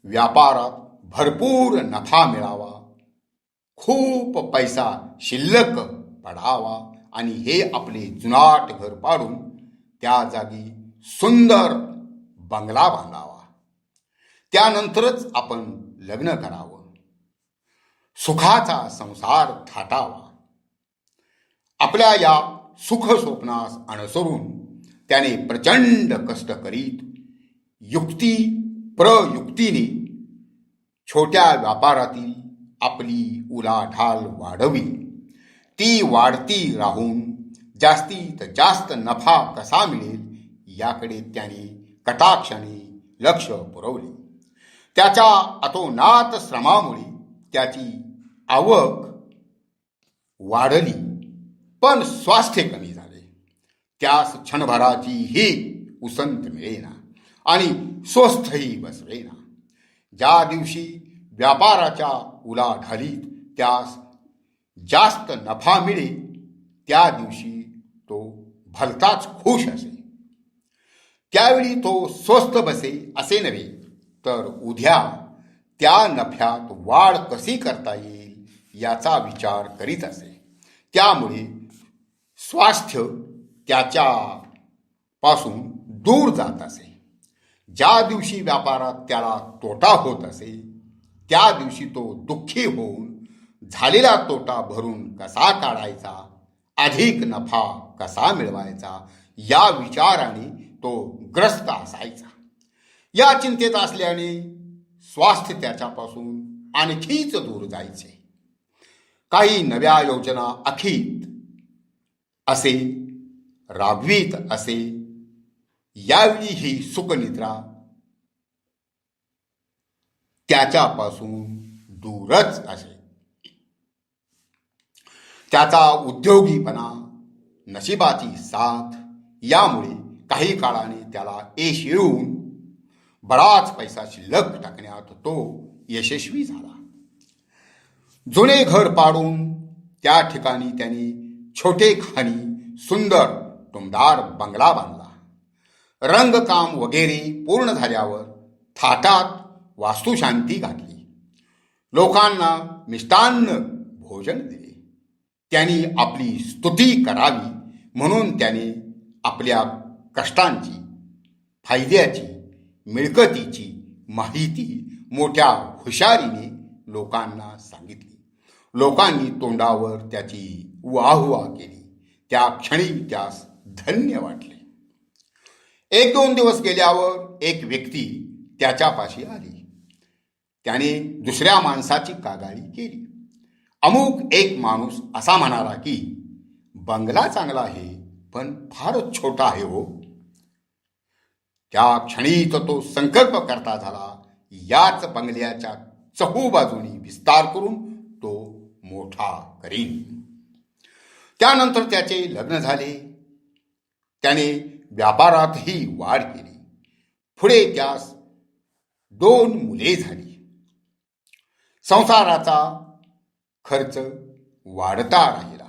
व्यापारात भरपूर नफा मिळावा, खूप पैसा शिल्लक पडावा आणि हे आपले जुनाट घर पाडून त्या जागी सुंदर बंगला बांधावा. त्यानंतरच आपण लग्न करावं, सुखाचा संसार थाटावा. आपल्या या सुख स्वप्नास अनुसरून त्याने प्रचंड कष्ट करीत युक्ती प्रयुक्तीने छोट्या व्यापारातील आपली उलाढाल वाढवली. ती वाढती राहून जास्तीत जास्त नफा कसा मिळेल याकडे त्याने कटाक्षाने लक्ष पुरवले. त्याच्या अतोनात श्रमामुळे त्याची आवक वाढली, पण स्वास्थ्य कमी झाले. त्यास क्षणभराचीही उसंत मिळेना आणि स्वस्थही बसवेना. ज्या दिवशी व्यापाराच्या उलाढालीत त्यास जास्त नफा मिळे त्या दिवशी तो भलताच खुश असे. त्यावेळी तो स्वस्थ बसे असे नव्हे, तर उद्या त्या नफ्यात वाढ कशी करता येईल याचा विचार करीत असे. त्यामुळे स्वास्थ्य त्याच्यापासून दूर जात असे. ज्या दिवशी व्यापारात त्याला तोटा होत असे त्या दिवशी तो दुःखी होऊन झालेला तोटा भरून कसा काढायचा, अधिक नफा कसा मिळवायचा या विचाराने तो ग्रस्त असायचा. या चिंतेत असल्याने स्वास्थ्य त्याच्यापासून आणखीच दूर जायचे. काही नव्या योजना आखीत असे, राबवीत असे. यावेळी ही सुखनिद्रा त्याच्यापासून दूरच असे. त्याचा उद्योगीपणा, नशिबाची साथ यामुळे काही काळाने त्याला यश येऊन बराच पैसा शिल्लक टाकण्यात तो यशस्वी झाला. जुने घर पाडून त्या ठिकाणी त्याने छोटेखानी सुंदर टुमदार बंगला बांधला. रंगकाम वगैरे पूर्ण झाल्यावर थाटात वास्तुशांती घातली. लोकांना मिष्टान्न भोजन दिले. त्यांनी आपली स्तुती करावी म्हणून त्याने आपल्या कष्टांची, फायद्याची, मिळकतीची माहिती मोठ्या हुशारीने लोकांना सांगितली. लोकांनी तोंडावर त्याची वाहवा केली. त्या क्षणी त्यास धन्य वाटले. 1-2 दिवस गेल्यावर एक व्यक्ती त्याच्यापाशी आली. त्याने दुसऱ्या माणसाची कागाळी केली. अमुक एक माणूस असा म्हणाला की बंगला चांगला आहे, पण फारच छोटा आहे हो. त्या क्षणीच तो संकल्प करता झाला, याच बंगल्याच्या चहूबाजूनी विस्तार करून तो मोठा करीन. त्यानंतर त्याचे लग्न झाले. त्याने व्यापारातही वाढ केली. पुढे त्यास 2 मुले झाली. संसाराचा खर्च वाढता राहिला.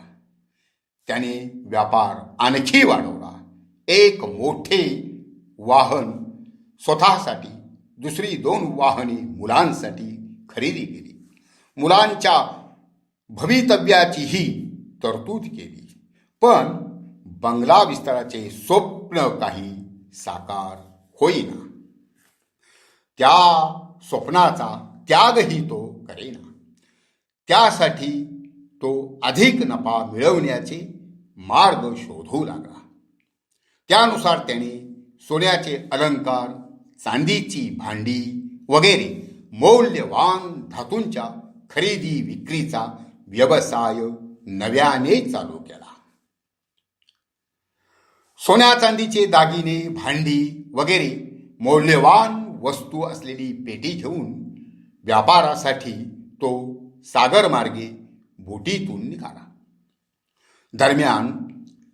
त्याने व्यापार आणखी वाढवला. एक मोठे वाहन स्वतःसाठी, दुसरी 2 वाहने मुलांसाठी खरेदी केली. मुलांच्या भवितव्याचीही तरतूद केली. पण बंगला विस्ताराचे स्वप्न काही साकार होईना. त्या स्वप्नाचा त्यागही तो करेना. त्यासाठी तो अधिक नफा मिळवण्याचे मार्ग शोधू लागला. त्यानुसार त्याने सोन्याचे अलंकार, चांदीची भांडी वगैरे मौल्यवान धातूंच्या खरेदी विक्रीचा व्यवसाय नव्याने चालू केला. सोन्या चांदीचे दागिने, भांडी वगैरे मौल्यवान वस्तू असलेली पेटी घेऊन व्यापारासाठी तो सागरमार्गे बोटीतून निघाला. दरम्यान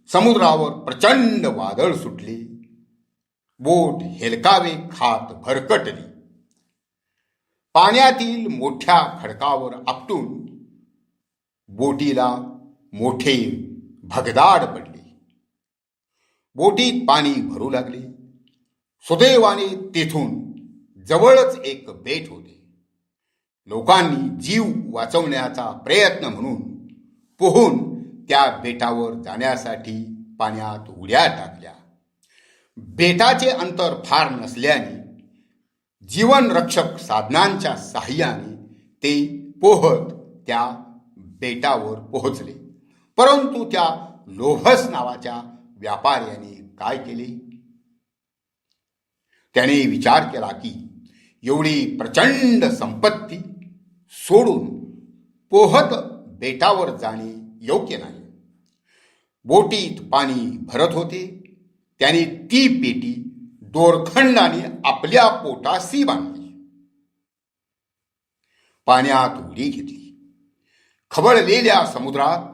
समुद्रावर प्रचंड वादळ सुटले. बोट हेलकावे खात भरकटली. पाण्यातील मोठ्या खडकावर आपटून बोटीला मोठे भगदाड पडले. बोटीत पाणी भरू लागले. सुदैवाने तेथून जवळच एक बेट होते. लोकांनी जीव वाचवण्याचा प्रयत्न म्हणून पोहून त्या बेटावर जाण्यासाठी पाण्यात उड्या टाकल्या. बेटाचे अंतर फार नसल्याने जीवनरक्षक साधनांच्या साहाय्याने ते पोहत त्या बेटावर पोहोचले. परंतु त्या लोभस नावाच्या व्यापाऱ्याने काय केले? त्याने विचार केला की एवढी प्रचंड संपत्ती सोडून पोहत बेटावर जाणे योग्य नाही. बोटीत पाणी भरत होते. त्याने ती पेटी दोरखंडाने आपल्या पोटाशी बांधली. पाण्यात उडी घेतली. खवळलेल्या समुद्रात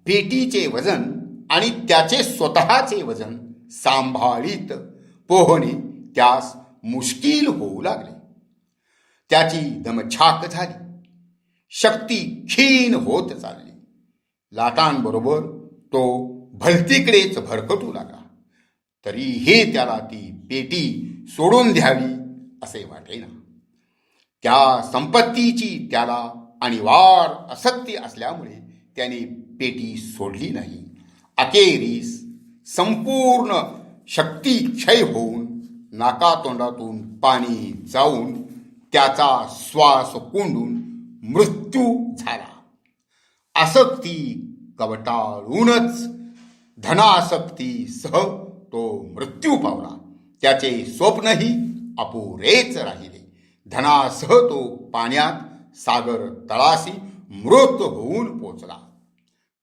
पेटीचे वजन आणि त्याचे स्वतःचे वजन सांभाळीत पोहणे त्यास मुश्किल होऊ लागले. त्याची दमछाक झाली. शक्ती क्षीण होत चालली. लाटांबरोबर तो भलतीकडेच भरकटू लागला. तरीही त्याला ती पेटी सोडून द्यावी असे वाटेना. त्या संपत्तीची त्याला अनिवार्य आसक्ती असल्यामुळे त्याने पेटी सोडली नाही. अखेरीस संपूर्ण शक्ती क्षय होऊन नाकातोंडातून पाणी जाऊन त्याचा श्वास कोंडून मृत्यू झाला. आसक्ती कवटाळूनच धनासक्तीसह तो मृत्यू पावला. त्याचे स्वप्नही अपुरेच राहिले. धनासह तो पाण्यात सागर तळाशी मृत होऊन पोचला.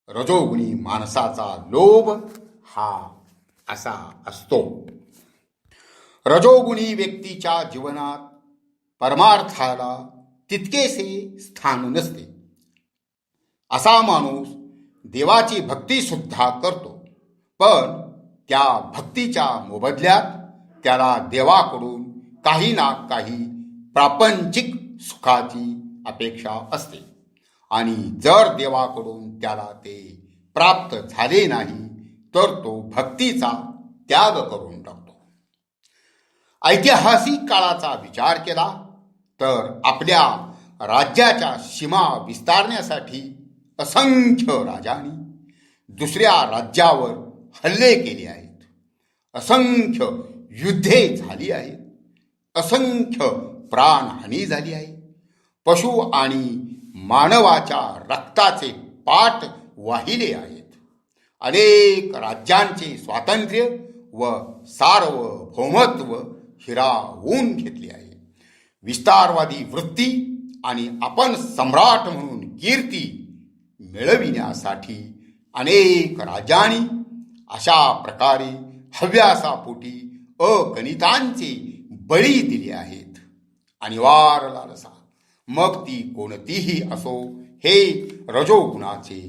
रजोगुणी माणसाचा लोभ हा असा असतो. रजोगुणी व्यक्तीच्या जीवनात परमार्थाला तितकेसे स्थान नसते. असा माणूस देवाची भक्ती सुद्धा करतो, पण त्या भक्तीच्या मोबदल्यात त्याला देवाकडून काही ना काही प्रापंचिक सुखाची अपेक्षा असते. आणि जर देवाकडून त्याला ते प्राप्त झाले नाही तर तो भक्तीचा त्याग करून टाकतो. ऐतिहासिक काळाचा विचार केला तर आपल्या राज्याच्या सीमा विस्तारण्यासाठी असंख्य राजांनी दुसऱ्या राज्यावर हल्ले केले आहेत. असंख्य युद्धे झाली आहेत. असंख्य प्राणहानी झाली आहे. पशु आणि मानवाच्या रक्ताचे पाट वाहिले आहेत. अनेक राज्यांचे स्वातंत्र्य व सार्वभौमत्व हिरावून घेतले आहे. विस्तारवादी वृत्ती आणि आपण सम्राट म्हणून कीर्ती मिळविण्यासाठी अनेक राजांनी अशा प्रकारे हव्यासापोटी अगणितांचे बळी दिले आहेत. अनिवार्य लालसा, मग ती कोणतीही असो, हे रजोगुणाचे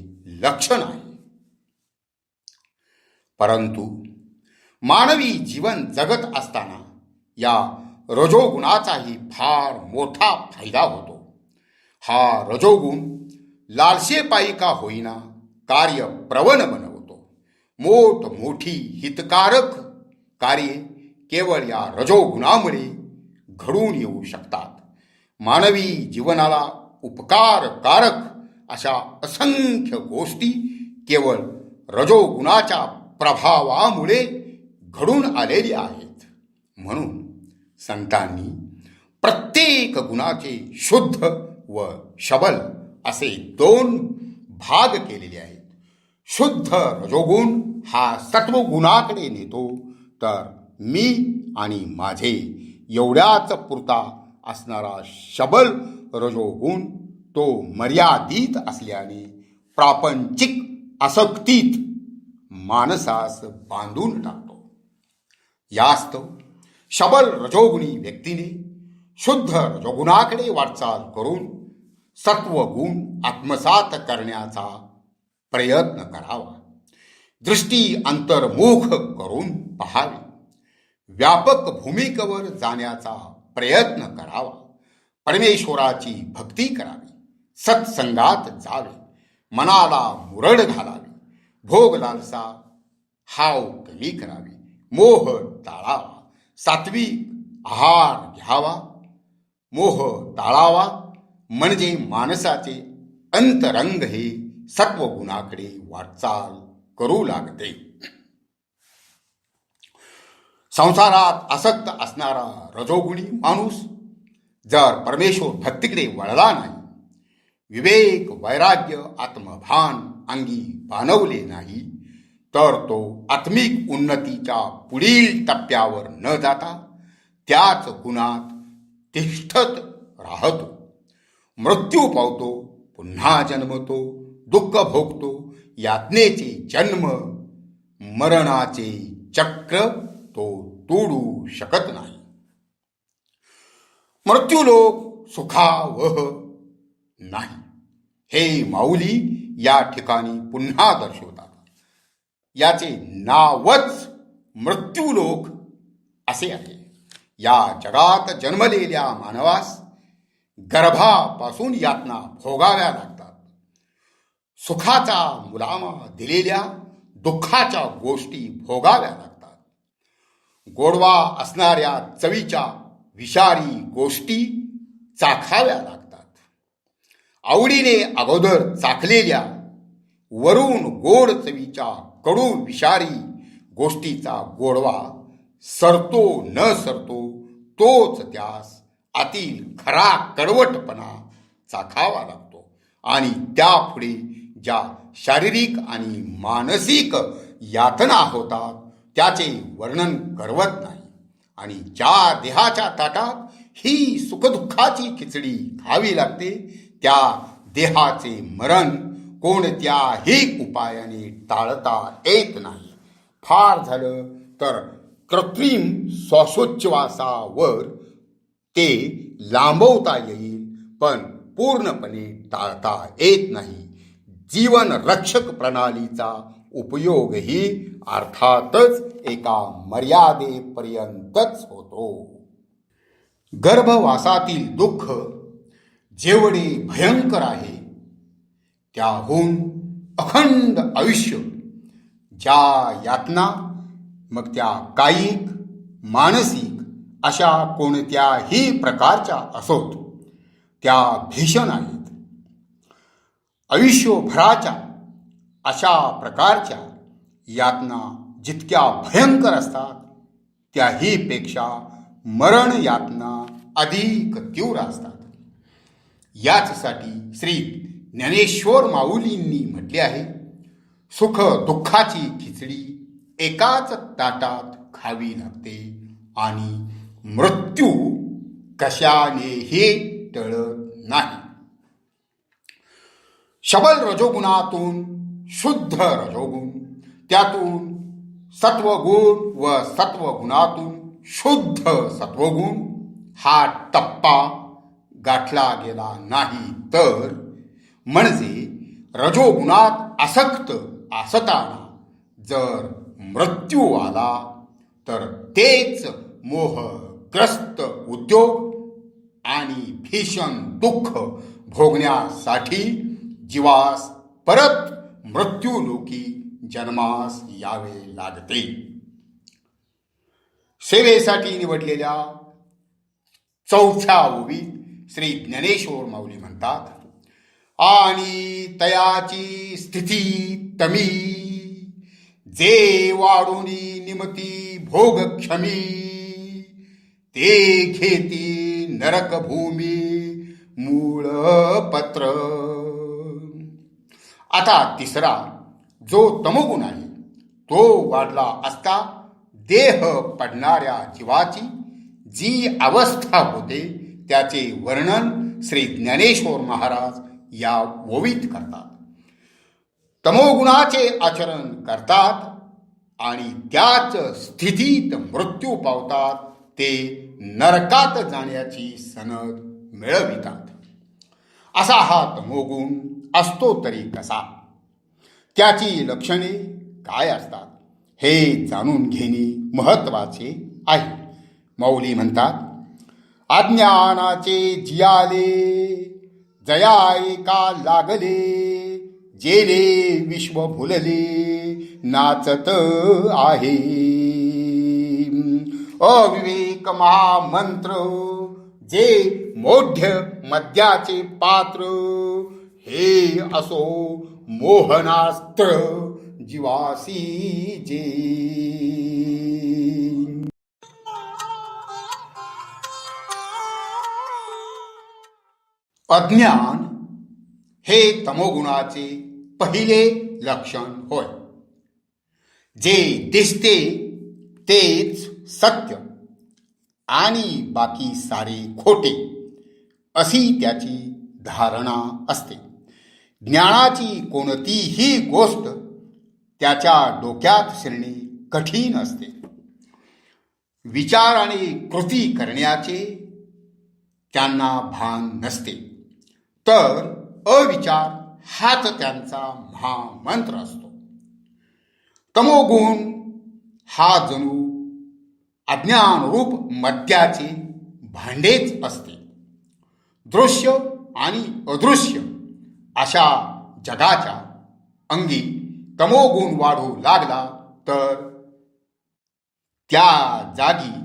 लक्षण आहे. परंतु मानवी जीवन जगत असताना या रजोगुणाचाही फार मोठा फायदा होतो. हा रजोगुण लालसेपायी का होईना कार्य प्रवण बनवतो. मोठी हितकारक कार्ये केवळ या रजोगुणामुळे घडून येऊ शकतात. मानवी जीवनाला उपकारकारक अशा असंख्य गोष्टी केवळ रजोगुणाच्या प्रभावामुळे घडून आलेल्या आहेत. म्हणून संतांनी प्रत्येक गुणाचे शुद्ध व शबल असे 2 भाग केलेले आहेत. शुद्ध रजोगुण हा सत्वगुणाकडे नेतो, तर मी आणि माझे एवढ्याच पुरता असणारा शबल रजोगुण तो मर्यादित असल्याने प्रापंचिक आसक्तीत माणसास बांधून टाकतो. यास्तव शबल रजोगुणी व्यक्तीने शुद्ध रजोगुणाकडे वाटचाल करून सत्वगुण आत्मसात करण्याचा प्रयत्न करावा. दृष्टी अंतर्मुख करून पहावी. व्यापक भूमिकेवर जाण्याचा प्रयत्न करावा. परमेश्वराची भक्ती करावी. सत्संगात जावे. मनाला मुरड घालावी. भोग लालसा हाव कमी करावी. मोह टाळावा. सात्विक आहार घ्यावा. मोह टाळावा. म्हणजे माणसाचे अंतरंग हे सत्वगुणाकडे वाटचाल करू लागते. संसारात आसक्त असणारा रजोगुणी माणूस जर परमेश्वर भक्तीकडे वळला नाही, विवेक वैराग्य आत्मभान अंगी बाणवले नाही, तर तो आत्मिक उन्नतीच्या पुढील टप्प्यावर न जाता त्याच गुणात तिष्ठत राहतो. मृत्यू पावतो. पुन्हा जन्मतो. दुःख भोगतो. यातनेचे जन्म मरणाचे चक्र तो तोडू शकत नाही. मृत्यूलोक सुखावह नाही हे माऊली या ठिकाणी पुन्हा दर्शवतात. याचे नावच मृत्यूलोक असे आहे. या जगात जन्मलेल्या मानवास गर्भापासून यातना भोगाव्या लागतात. सुखाचा मुलामा दिलेल्या दुःखाच्या गोष्टी भोगाव्या लागतात. गोडवा असणाऱ्या चवीच्या विषारी गोष्टी चाखाव्या लागतात. आवडीने अगोदर चाखलेल्या वरून गोड चवीच्या कडू विषारी गोष्टीचा गोडवा सरतो न सरतो तोच त्यास आतील खरा कडवटपणा चाखावा लागतो. आणि त्यापुढे ज्या शारीरिक आणि मानसिक यातना होतात त्याचे वर्णन करवत नाही. आणि ज्या देहाच्या ताटात ही सुखदुःखाची खिचडी खावी लागते त्या देहाचे मरण कोणत्याही उपायाने टाळता येत नाही. फार झालं तर कृत्रिम श्वासोच्छवासावर ते लांबवता येईल, पण पूर्णपणे टाळता येत नाही. जीवन रक्षक प्रणालीचा उपयोगही अर्थातच एका मर्यादेपर्यंतच होतो. गर्भवासातील दुःख जेवढे भयंकर आहे त्याहून अखंड आयुष्य ज्या यातना, मग त्या कायिक मानसिक अशा कोणत्याही प्रकारच्या असोत, त्या भीषण आहेत. आयुष्यभराच्या अशा प्रकारच्या यातना जितक्या भयंकर असतात त्याहीपेक्षा मरण यातना अधिक तीव्र असतात. याचसाठी श्री ज्ञानेश्वर माऊलींनी म्हटले आहे, सुख दुःखाची खिचडी एकाच ताटात खावी लागते आणि मृत्यू कशानेही टळत नाही. शबल रजोगुणातून शुद्ध रजोगुण, त्यातून सत्वगुण व सत्वगुणातून शुद्ध सत्वगुण हा टप्पा गाठला गेला नाही तर, म्हणजे रजोगुणात आसक्त असताना जर मृत्यू आला तर तेच मोहग्रस्त उद्योग आणि भीषण दुःख भोगण्यासाठी जीवास परत मृत्यूलोकी जन्मास यावे लागते. सेवेसाठी निवडलेल्या चौथ्या ओवीत श्री ज्ञानेश्वर माऊली म्हणतात, आणि तयाची स्थिती तमी जे वाढुनी निमती भोगक्षमी, ते घेती नरक भूमी मूळ पत्र. आता तिसरा जो तमोगुण आहे तो वाढला असता देह पडणाऱ्या जीवाची जी अवस्था होते त्याचे वर्णन श्री ज्ञानेश्वर महाराज या ओवीत करतात. तमोगुणाचे आचरण करतात आणि त्याच स्थितीत मृत्यू पावतात, ते नरकात जाण्याची सनद मिळवितात. असा हा तमोगुण असतो तरी कसा, त्याची लक्षणे काय असतात हे जाणून घेणे महत्वाचे आहे. माऊली म्हणतात, अज्ञानाचे जियाले जया का लागले, जेले विश्व भुलले नाचत आहे. अविवेक महामंत्र जे मोढ्य मद्याचे पात्र, हे असो मोहनास्त्र जीवासी जे. अज्ञान हे तमोगुणाचे पहिले लक्षण होय. जे दिसते तेच सत्य आणि बाकी सारे खोटे अशी त्याची धारणा असते. ज्ञानाची कोणतीही गोष्ट त्याच्या डोक्यात शिरणे कठीण असते. विचाराने कृती करण्याचे त्यांना भान नसते. तर अविचार हाच त्यांचा महामंत्र असतो. तमोगुण हा जणू अज्ञानरूप मद्याचे भांडेच असते. दृश्य आणि अदृश्य अशा जगाच्या अंगी तमोगुण वाढू लागला तर त्या जागी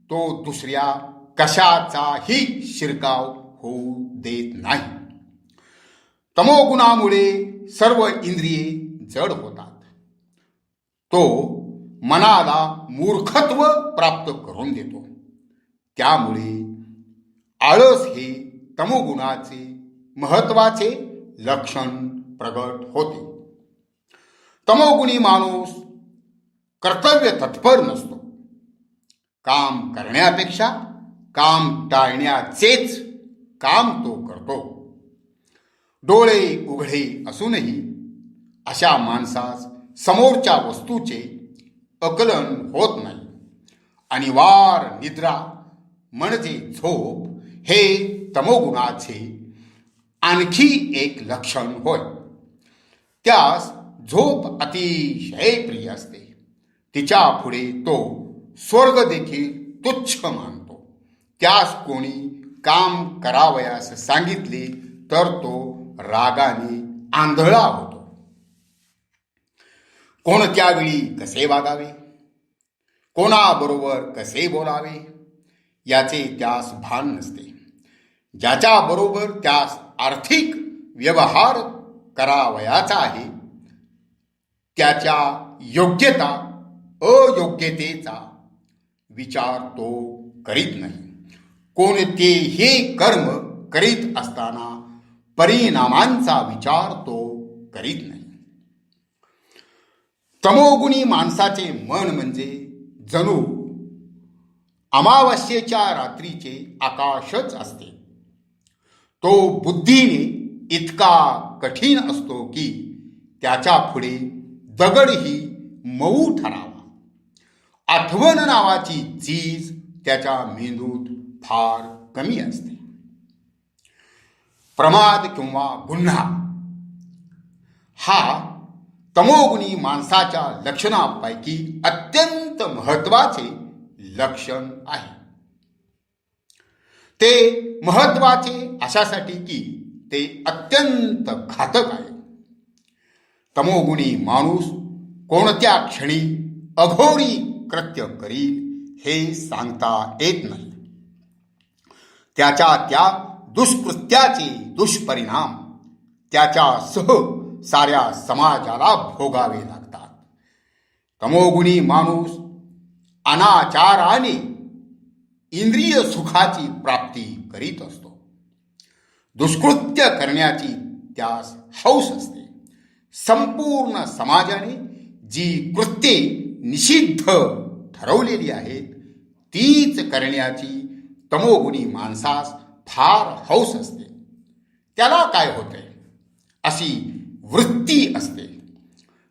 तो दुसऱ्या कशाचाही शिरकाव होऊ देत नाही. तमोगुणामुळे सर्व इंद्रिये जड होतात. तो मनाला मूर्खत्व प्राप्त करून देतो. त्यामुळे आळस हे तमोगुणाचे महत्वाचे लक्षण प्रगट होते. तमोगुणी माणूस कर्तव्य तत्पर नसतो. काम करण्यापेक्षा काम टाळण्याचेच काम तो करतो. डोळे उघडे असूनही अशा माणसास समोरच्या वस्तूचे आकलन होत नाही. आणि वार निद्रा म्हणजे झोप हे तमोगुणाचे आणखी एक लक्षण होय. त्यास झोप अतिशय प्रिय असते. तिच्या पुढे तो स्वर्ग देखील तुच्छ मानतो. त्यास कोणी काम करावयास सांगितले तर तो रागाने आंधळा होतो. कोणत्या वेळी कसे वागावे, कोणाबरोबर कसे बोलावे याचे त्यास भान नसते. ज्याच्याबरोबर त्यास आर्थिक व्यवहार करावयाचा आहे त्याच्या योग्यता अयोग्यतेचा विचार तो करीत नाही. कोणतेही कर्म करीत असताना परिणामांचा विचार तो करीत नाही. तमोगुणी माणसाचे मन म्हणजे जणू अमावास्येच्या रात्रीचे आकाशच असते. तो बुद्धीने इतका कठीण असतो की त्याच्या पुढे दगडही मऊ ठरावा. आठवण नावाची चीज त्याच्या मेंदूत फार कमी असते. प्रमाद किंवा गुन्हा हा तमोगुणी माणसाच्या लक्षणापैकी अत्यंत महत्वाचे लक्षण आहे. ते महत्वाचे अशासाठी की ते अत्यंत घातक आहे. तमोगुणी माणूस कोणत्या क्षणी अघोरी कृत्य करील हे सांगता येत नाही. त्याच्या त्या दुष्कृत्याचे दुष्परिणाम त्याच्यासह साऱ्या समाजाला भोगावे लागतात. तमोगुणी माणूस अनाचाराने इंद्रिय सुखाची प्राप्ती करीत असतो. दुष्कृत्य करण्याची त्यास हौस असते. संपूर्ण समाजाने जी कृत्ये निषिद्ध ठरवलेली आहेत तीच करण्याची तमोगुणी माणसास फार हौस असते. त्याला काय होते अशी वृत्ती असते.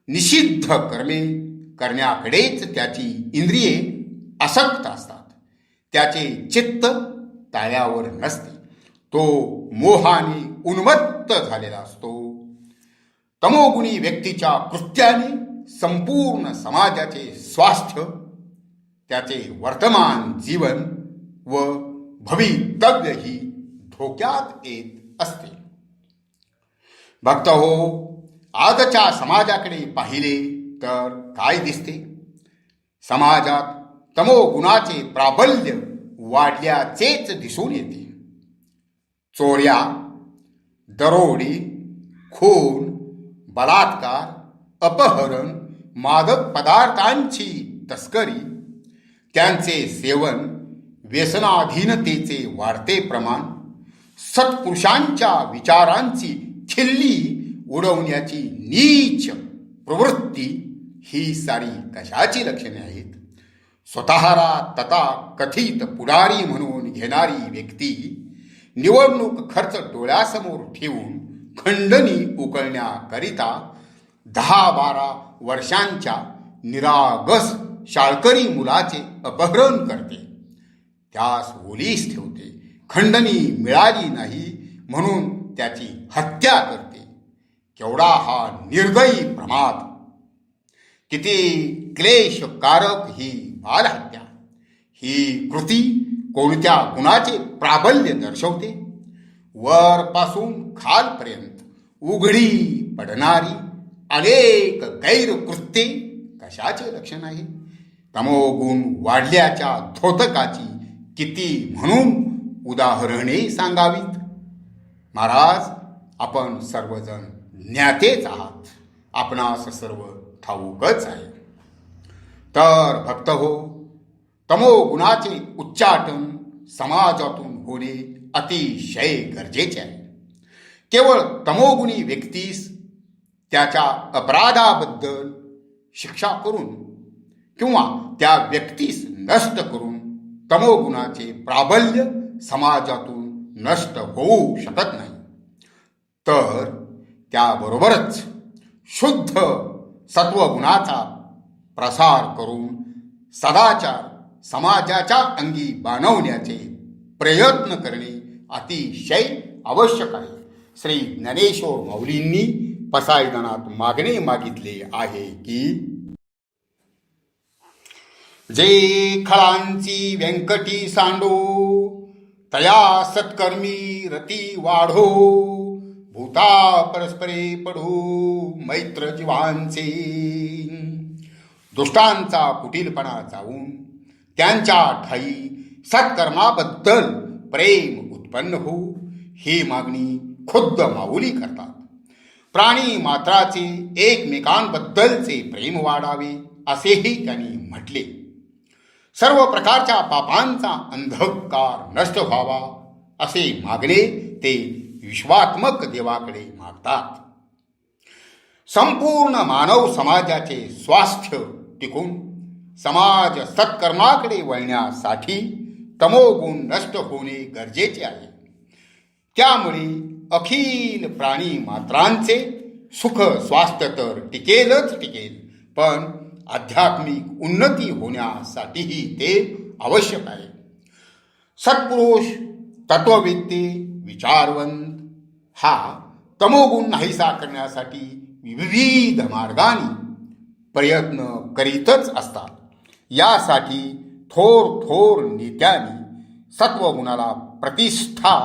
निषिद्ध कर्मे करण्याकडेच त्याची इंद्रिये आसक्त असतात. त्याचे चित्त ताळ्यावर नसते. तो मोहाने उन्मत्त झालेला असतो. तमोगुणी व्यक्तीच्या कृत्याने संपूर्ण समाजाचे स्वास्थ्य, त्याचे वर्तमान जीवन व भवितव्यही धोक्यात येत असते. भक्त हो, आजच्या समाजाकडे पाहिले तर काय दिसते? समाजात तमोगुणाचे प्राबल्य वाढल्याचेच दिसून येते. चोऱ्या, दरोडे, खून, बलात्कार, अपहरण, मादक पदार्थांची तस्करी, त्यांचे सेवन, व्यसनाधीनतेचे वाढते प्रमाण, सत्पुरुषांच्या विचारांची खिल्ली उडवण्याची नीच प्रवृत्ती ही सारी कशाची लक्षणे आहेत? स्वतःला तथा कथित पुढारी म्हणून घेणारी व्यक्ती निवडणूक खर्च डोळ्यासमोर ठेवून खंडणी उकळण्याकरिता 10-12 वर्षांच्या निरागस शाळकरी मुलाचे अपहरण करते. त्यास ओलीस ठेवते. खंडणी मिळाली नाही म्हणून त्याची हत्या करते. केवढा हा निर्दयी प्रमाद! किती क्लेशकारक ही बालहत्या! ही कृती कोणत्या गुणाचे प्राबल्य दर्शवते? वरपासून खालपर्यंत उघडी पडणारी अनेक गैरकृत्ये कशाचे लक्षण आहे? तमोगुण वाढल्याच्या धोतकाची किती म्हणून उदाहरणे सांगावीत? महाराज, आपण सर्वजण ज्ञातेच आहात, आपणास सर्व ठाऊकच आहे. तर भक्त हो, तमोगुणाचे उच्चाटन समाजातून होणे अतिशय गरजेचे आहे. केवळ तमोगुणी व्यक्तीस त्याच्या अपराधाबद्दल शिक्षा करून किंवा त्या व्यक्तीस नष्ट करून तमोगुणाचे प्राबल्य समाजातून नष्ट होऊ शकत नाही. तर त्याबरोबरच शुद्ध सत्वगुणाचा प्रसार करून सदाचार समाजाच्या अंगी बाणवण्याचे प्रयत्न करणे अतिशय आवश्यक आहे. श्री ज्ञानेश्वर माऊलींनी पसायदानात मागणे मागितले आहे की, जे खळांची व्यंकटी सांडो, तया सत्कर्मी रती वाढो, भूता परस्परे पडो मैत्र जीवांचे. दुष्टांचा कुटीलपणा जाऊन त्यांच्या ठाई सत्कर्माबद्दल प्रेम उत्पन्न हो, ही मागणी खुद्द माऊली करतात. प्राणी मात्राचे एकमेकांबद्दलचे प्रेम वाढावे असेही त्यांनी म्हटले. सर्व प्रकारच्या पापांचा अंधकार नष्ट व्हावा असे मागणे ते विश्वात्मक देवाकडे मागतात. संपूर्ण मानव समाजाचे स्वास्थ्य टिकून समाज सत्कर्माकडे वळण्यासाठी तमोगुण नष्ट होणे गरजेचे आहे. त्यामुळे अखिल प्राणी मात्रांचे सुख स्वास्थ्य तर टिकेलच टिकेल, पण आध्यात्मिक उन्नती होण्यासाठीही ते आवश्यक आहे. सत्पुरुष, तत्ववेत्ते, विचारवंत हा तमोगुण नाहीसा करण्यासाठी विविध मार्गाने प्रयत्न करीतच असतात. यासाठी थोर नेत्यांनी सत्वगुणाला प्रतिष्ठा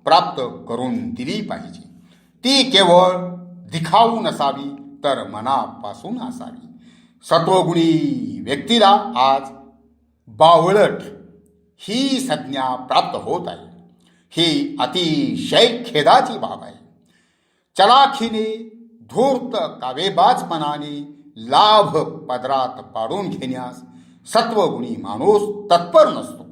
प्राप्त करून दिली पाहिजे. ती केवळ दिखाऊ नसावी, तर मनापासून असावी. सत्वगुणी व्यक्तीला आज बावळट ही संज्ञा प्राप्त होत आहे. ही अतिशय खेदाची बाब आहे. चलाखीने, धूर्त कावेबाजपणाने लाभ पदरात पाडून घेण्यास सत्वगुणी माणूस तत्पर नसतो.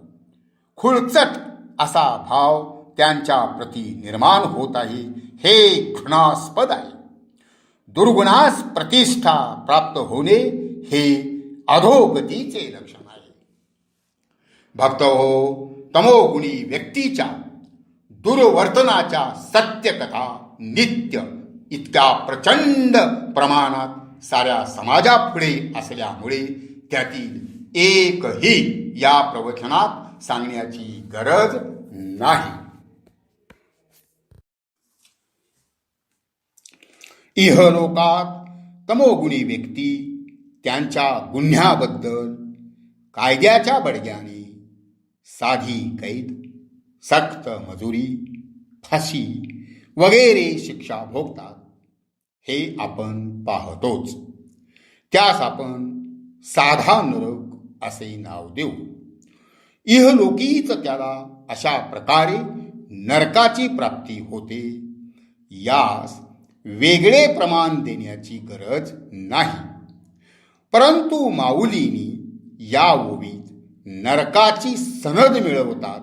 खुळचट असा भाव त्यांच्या प्रती निर्माण होत आहे, हे घृणास्पद आहे. दुर्गुणास प्रतिष्ठा प्राप्त होणे हे अधोगतीचे लक्षण आहे. भक्त हो, तमोगुणी व्यक्तीच्या दुर्वर्तनाच्या सत्यकथा नित्य इतक्या प्रचंड प्रमाणात साऱ्या समाजापुढे असल्यामुळे त्यातील एकही या प्रवचनात सांगण्याची गरज नाही. इहलोकात तमोगुणी व्यक्ती त्यांच्या गुन्ह्याबद्दल कायद्याच्या बडग्याने साधी कैद, सक्त मजुरी, फाशी वगैरे शिक्षा भोगतात. हे आपण पाहतोच. त्यास आपण साधा नरक असे नाव देऊ. इहलोकीच त्याला अशा प्रकारे नरकाची प्राप्ती होते. यास वेगळे प्रमाण देण्याची गरज नाही. परंतु माऊलींनी या ओवीत नरकाची सनद मिळवतात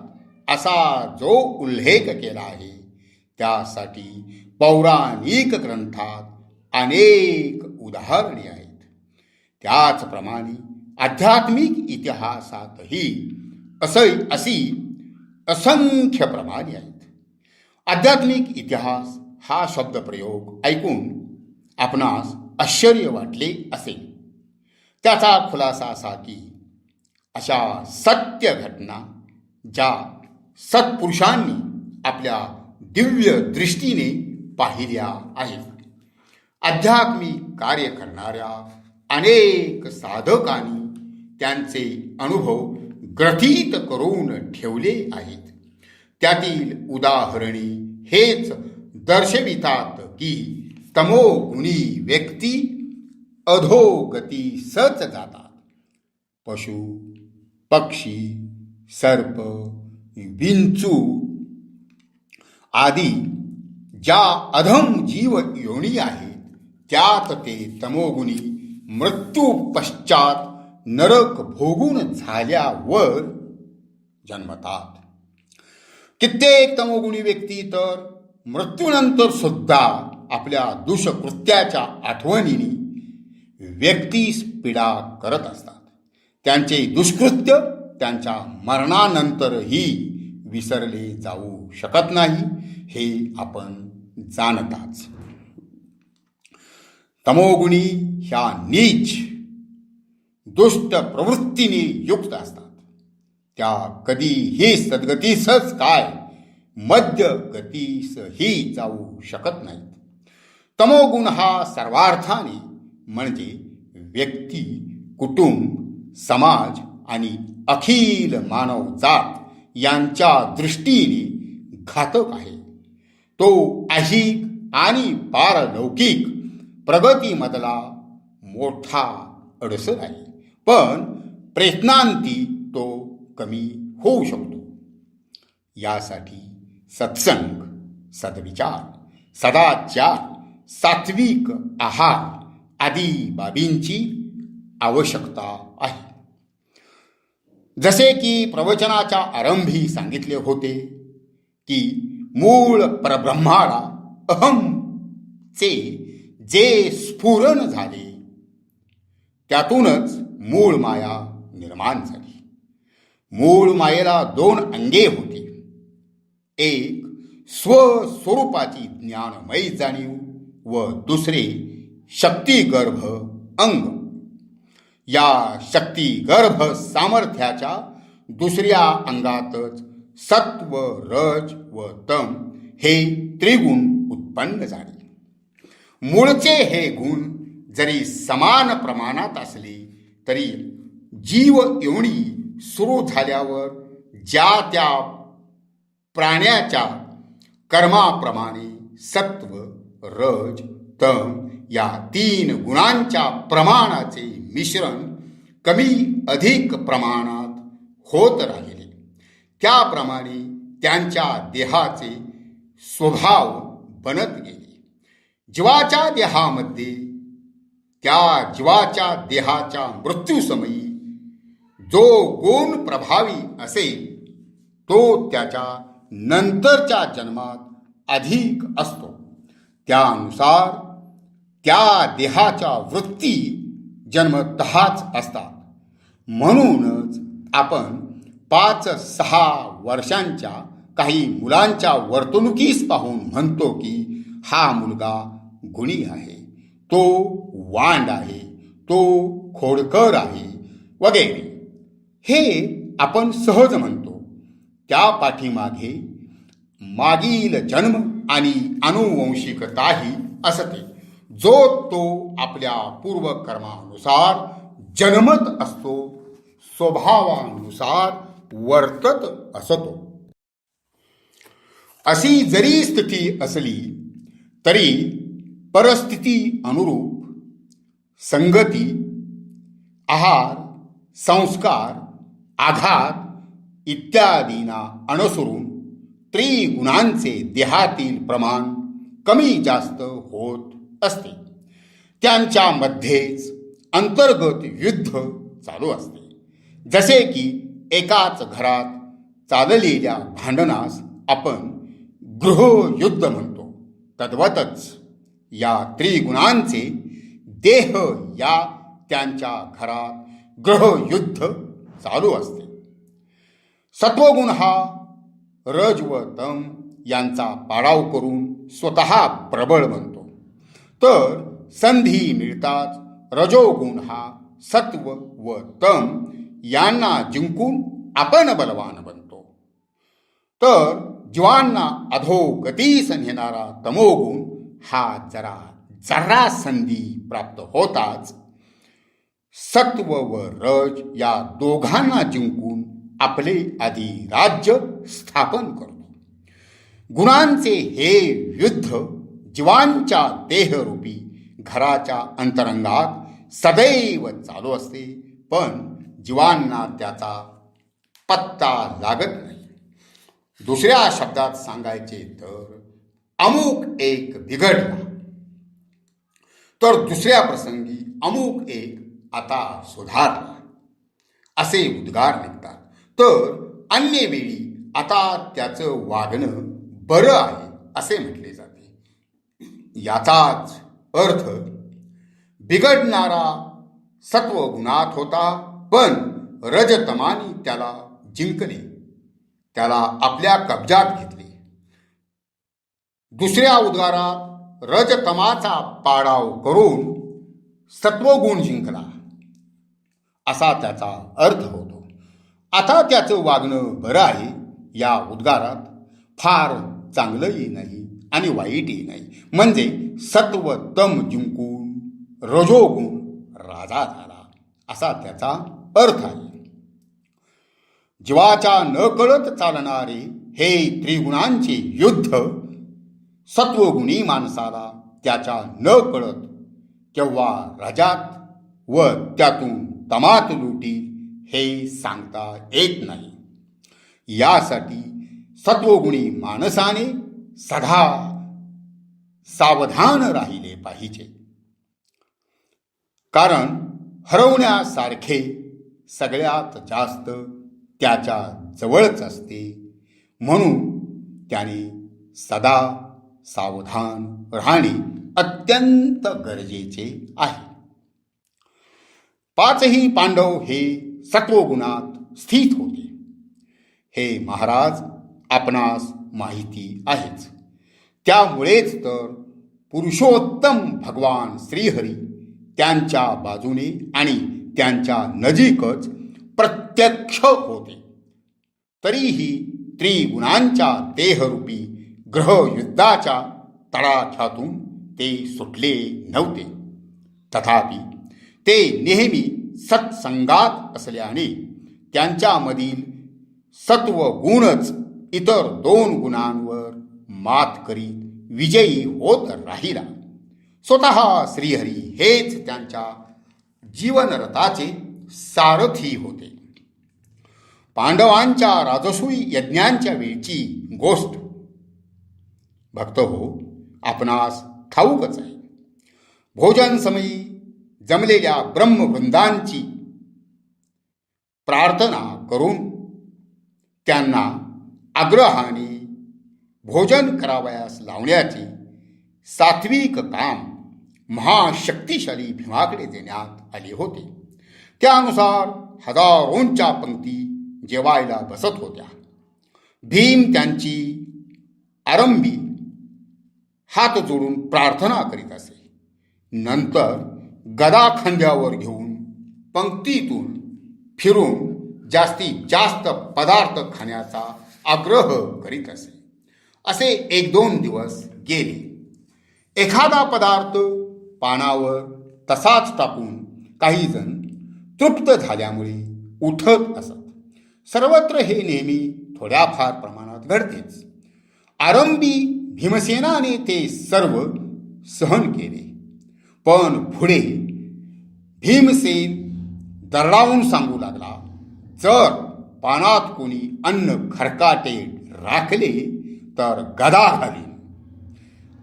असा जो उल्लेख केला आहे, त्यासाठी पौराणिक ग्रंथात अनेक उदाहरणे आहेत. त्याचप्रमाणे आध्यात्मिक इतिहासातही अशी असंख्य प्रमाणे आहेत. आध्यात्मिक इतिहास हा शब्दप्रयोग ऐकून आपणास आश्चर्य वाटले असेल. त्याचा खुलासा असा की अशा सत्य घटना ज्या सत्पुरुषांनी आपल्या दिव्य दृष्टीने पाहिल्या आहेत. आध्यात्मिक कार्य करणाऱ्या अनेक साधकांनी त्यांचे अनुभव ग्रथित करून ठेवले आहेत. त्यातील उदाहरणे हेच दर्शवितात की तमोगुणी व्यक्ती अधोगती सच जातात. पशु, पक्षी, सर्प, विंचू आदी ज्या अधम जीव योनी आहेत त्यात ते तमोगुणी मृत्यू पश्चात नरक भोगून झाल्यावर जन्मतात. कित्येक तमोगुणी व्यक्ती तर मृत्यूनंतर सुद्धा आपल्या दुष्कृत्याच्या आठवणीने व्यक्तीस पीडा करत असतात. त्यांचे दुष्कृत्य त्यांच्या मरणानंतरही विसरले जाऊ शकत नाही हे आपण जाणताच. तमोगुणी ह्या नीच दुष्ट प्रवृत्तीने युक्त असतात. त्या कधीही सद्गतीसच काय मध्य गतीसही जाऊ शकत नाहीत. तमोगुण हा सर्वार्थाने म्हणजे व्यक्ती, कुटुंब, समाज आणि अखिल मानवजात यांच्या दृष्टीने घातक आहे. तो ऐहिक आणि पारलौकिक प्रगतीमधला मोठा अडसर आहे, पण प्रयत्नांती तो कमी होऊ शकतो. यासाठी सत्संग, सद्विचार, सदाचार, सात्विक आहार आदी बाबींची आवश्यकता आहे. जसे की प्रवचनाच्या आरंभी सांगितले होते की मूळ परब्रह्माला अहमचे जे स्फुरण झाले त्यातूनच मूळ माया निर्माण झाली. मूळ मायेला दोन अंगे होती. एक स्वस्वरूपाची ज्ञानमयी जाणीव व दुसरे शक्तिगर्भ अंग. या शक्तिगर्भ सामर्थ्याच्या दुसऱ्या अंगातच सत्व, रज व तम हे त्रिगुण उत्पन्न झाले. मूळचे हे गुण जरी समान प्रमाणात असले तरी जीव योनी सुरू झाल्यावर ज्या त्या प्राण्याच्या कर्माप्रमाणे सत्व, रज, तम या तीन गुणांच्या प्रमाणाचे मिश्रण कमी अधिक प्रमाणात होत राहिले. त्याप्रमाणे त्यांच्या देहाचे स्वभाव बनत गेले. जीवाच्या देहामध्ये त्या जीवाच्या देहाच्या मृत्यूसमयी जो गुण प्रभावी असेल तो त्याच्या नंतरच्या जन्मात अधिक असतो. त्यानुसार त्या देहाच्या वृत्ती जन्मतःच असतात. म्हणूनच आपण 5-6 वर्षांच्या काही मुलांच्या वर्तणुकीस पाहून म्हणतो की हा मुलगा गुणी आहे, तो वांड आहे, तो खोडकर आहे वगैरे. हे आपण सहज म्हणतो. त्या पाठीमागे मागील जन्म आणि आनुवंशिकताही असते, जो तो आपल्या पूर्वकर्मानुसार जन्मत असतो, स्वभावानुसार वर्तत असतो. अशी जरी स्थिती असली तरी परिस्थिती अनुरूप संगती, आहार, संस्कार, आघात इत्यादींना अनुसरून त्रिगुणांचे देहातील प्रमाण कमी जास्त होत असते. त्यांच्यामध्येच अंतर्गत युद्ध चालू असते. जसे की एकाच घरात चाललेल्या भांडणास आपण गृहयुद्ध म्हणतो, तद्वतच या त्रिगुणांचे देह या त्यांच्या घरात गृहयुद्ध चालू असते. सत्वगुण हा रज व तम यांचा पाडाव करून स्वतः प्रबळ बनतो, तर संधी मिळताच रजोगुण हा सत्व व तम यांना जिंकून आपण बलवान बनतो. तर जीवांना अधोगतीस नेणारा तमोगुण हा जरा संधी प्राप्त होताच सत्व व रज या दोघांना जिंकून आपले अधिराज्य स्थापन करतो. गुणांचे हे युद्ध जीवांच्या देहरूपी घराच्या अंतरंगात सदैव चालू असते, पण जीवांना त्याचा पत्ता लागत नाही. दुसऱ्या शब्दात सांगायचे तर अमुक एक बिघडला तर दुसऱ्या प्रसंगी अमुक एक आता सुधारला असे उद्गार निघतात. तर अन्य वेळी आता त्याचं वागणं बरं आहे असे म्हटले जाते. याचाच अर्थ बिघडणारा सत्वगुणात होता, पण रजतमानी त्याला जिंकले, त्याला आपल्या कब्जात घेतले. दुसऱ्या उद्गारात रजतमाचा पाडाव करून सत्वगुण जिंकला असा त्याचा अर्थ होतो. आता त्याचं वागणं बरं आहे या उद्गारात फार चांगलंही नाही आणि वाईटही नाही. म्हणजे सत्व तम जिंकून रजोगुण राजा झाला असा त्याचा अर्थ आहे. जीवाच्या न कळत चालणारे हे त्रिगुणांचे युद्ध सत्वगुणी माणसाला त्याच्या न कळत केव्हा रजात व त्यातून तमात लुटी हे सांगता येत नाही. यासाठी सत्वगुणी माणसाने सदा सावधान राहिले पाहिजे. कारण हरवण्यासारखे सगळ्यात जास्त त्याच्या जवळच असते, म्हणून त्याने सदा सावधान राहणे अत्यंत गरजेचे आहे. पाचही पांडव हे सत्वगुणात स्थित होते हे महाराज आपणास माहिती आहेच. त्यामुळेच तर पुरुषोत्तम भगवान श्रीहरी त्यांच्या बाजूने आणि त्यांच्या नजीकच प्रत्यक्ष होते. तरीही त्रिगुणांच्या देहरूपी ग्रहयुद्धाच्या तडाख्यातून ते सुटले नव्हते. तथापि ते नेहमी सत्संगात असल्याने त्यांच्यामधील सत्वगुणच इतर दोन गुणांवर मात करीत विजयी होत राहिला. स्वतः श्रीहरी हेच त्यांच्या जीवनरथाचे सारथी होते. पांडवांच्या राजसूय यज्ञांच्या वेळची गोष्ट भक्त हो आपणास ठाऊकच आहे. भोजन समयी जमलेल्या ब्रह्मवृंदांची प्रार्थना करून त्यांना आग्रहाने भोजन करावयास लावण्याचे सात्विक काम महाशक्तिशाली भीमाकडे देण्यात आले होते. त्यानुसार हजारोंच्या पंक्ती जेवायला बसत होत्या. भीम त्यांची आरंभी हात जोडून प्रार्थना करीत असे. नंतर गदा खांद्यावर घेऊन पंक्तीतून फिरून जास्तीत जास्त पदार्थ खाण्याचा आग्रह करीत असे. असे 1-2 दिवस गेले. एखादा पदार्थ पानावर तसाच टाकून काही जण तृप्त झाल्यामुळे उठत असत. सर्वत्र हे नेहमी थोड्याफार प्रमाणात घडतेच. आरंभी भीमसेनाने ते सर्व सहन केले, पण पुढे भीमसेन दरडावून सांगू लागला, जर पानात कोणी अन्न खरकाटे राखले तर गदा घालीन.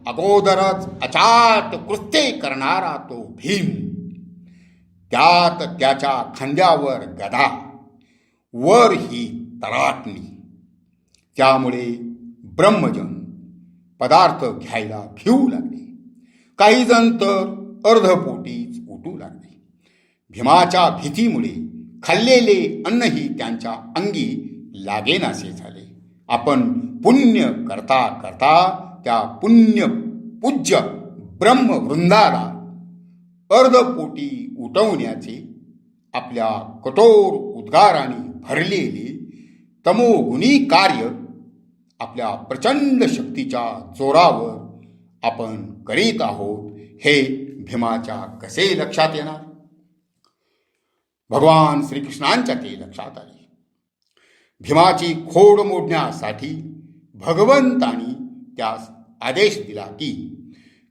अगोदरच अचाट कृत्ये करणारा तो भीम, त्यात त्याच्या खांद्यावर गदा, वर ही तराटणी. त्यामुळे ब्रह्मजन पदार्थ घ्यायला भिवू लागले. काही जण तर अर्धपोटीच उठू लागले. भीमाच्या भीतीमुळे खाल्लेले अन्नही त्यांच्या अंगी लागेनासे झाले. आपण पुण्य करता करता त्या पुण्य पूज्य ब्रह्मवृंदाला अर्धपोटी उठवण्याचे आपल्या कठोर उद्गाराने भरलेले तमोगुणी कार्य आपल्या प्रचंड शक्तीच्या जोरावर आपण करीत आहोत हे भीमाच्या कसे लक्षात येणार? भगवान श्रीकृष्णांच्या ते लक्षात आले. भीमाची खोड मोडण्यासाठी भगवंतांनी त्यास आदेश दिला की